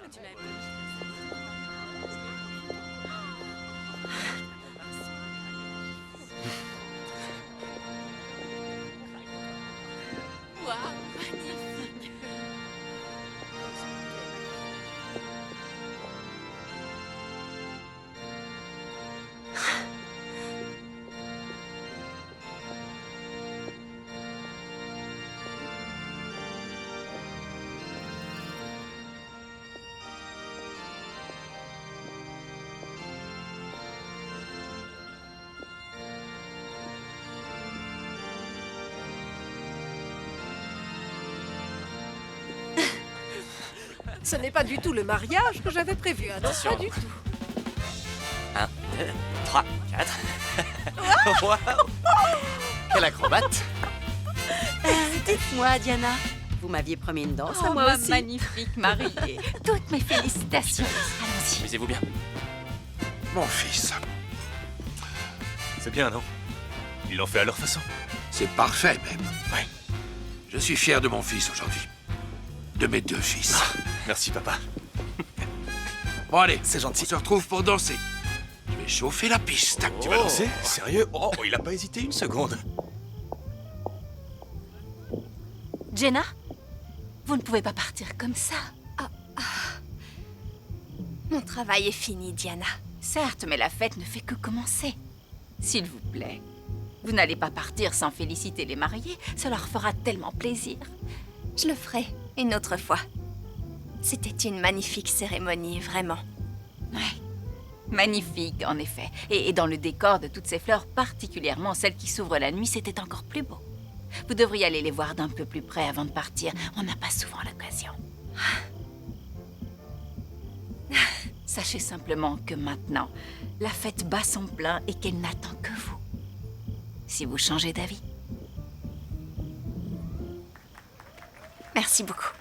Ce n'est pas du tout le mariage que j'avais prévu. Attention. Pas du tout. 1, 2, 3, 4. Wow. Quelle acrobate. Dites-moi, Diana, vous m'aviez promis une danse à moi ma aussi. magnifique mariée. Toutes mes félicitations. Allons-y. Amusez-vous bien. Mon fils, C'est bien, non? Ils l'ont fait à leur façon. c'est parfait même. Ouais. Je suis fier de mon fils aujourd'hui. De mes deux fils. Merci, papa. Bon allez, C'est gentil. on se retrouve pour danser. Je vais chauffer la piste. Tu vas danser? Sérieux? Oh, il a pas hésité une seconde. Jenna, vous ne pouvez pas partir comme ça. Mon travail est fini, Diana. Certes, mais la fête ne fait que commencer. S'il vous plaît, vous n'allez pas partir sans féliciter les mariés. Ça leur fera tellement plaisir. Je le ferai une autre fois. C'était une magnifique cérémonie, vraiment. Ouais. Magnifique, en effet. Et dans le décor de toutes ces fleurs, particulièrement celles qui s'ouvrent la nuit, c'était encore plus beau. Vous devriez aller les voir d'un peu plus près avant de partir. On n'a pas souvent l'occasion. Sachez simplement que maintenant, la fête bat son plein et qu'elle n'attend que vous. Si vous changez d'avis. Merci beaucoup.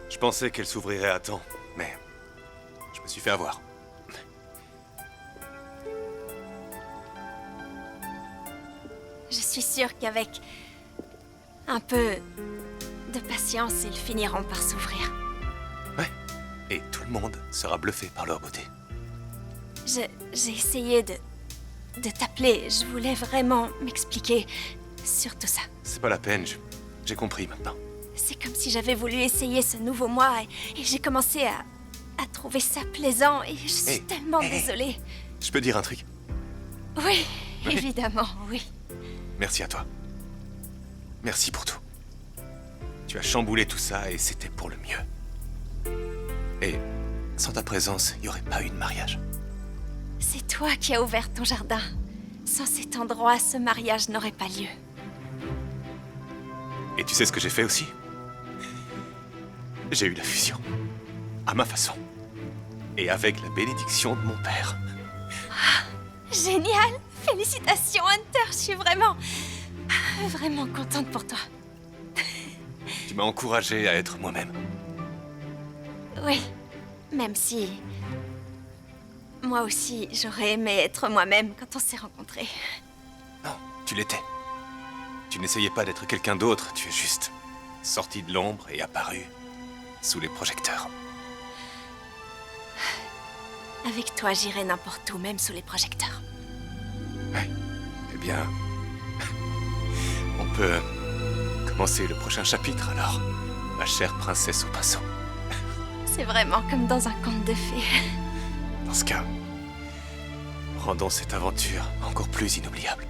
Je pensais qu'elle s'ouvrirait à temps, mais je me suis fait avoir. Je suis sûre qu'avec un peu de patience, ils finiront par s'ouvrir. Ouais, et tout le monde sera bluffé par leur beauté. J'ai essayé de t'appeler. Je voulais vraiment m'expliquer sur tout ça. C'est pas la peine, j'ai compris maintenant. C'est comme si j'avais voulu essayer ce nouveau moi et j'ai commencé à trouver ça plaisant et je suis tellement désolée. Je peux dire un truc? Oui, évidemment, oui. Merci à toi. Merci pour tout. Tu as chamboulé tout ça et c'était pour le mieux. Et sans ta présence, il n'y aurait pas eu de mariage. C'est toi qui as ouvert ton jardin. Sans cet endroit, ce mariage n'aurait pas lieu. Et tu sais ce que j'ai fait aussi? J'ai eu la fusion. À ma façon. Et avec la bénédiction de mon père. Génial! Félicitations, Hunter! Je suis vraiment contente pour toi. Tu m'as encouragé à être moi-même. Oui, même si... Moi aussi, j'aurais aimé être moi-même quand on s'est rencontrés. Non, tu l'étais. Tu n'essayais pas d'être quelqu'un d'autre, tu es juste sorti de l'ombre et apparu sous les projecteurs. Avec toi, j'irai n'importe où, même sous les projecteurs. Ouais. Eh bien... on peut commencer le prochain chapitre, alors, ma chère princesse au pinceau. C'est vraiment comme dans un conte de fées. Dans ce cas, rendons cette aventure encore plus inoubliable.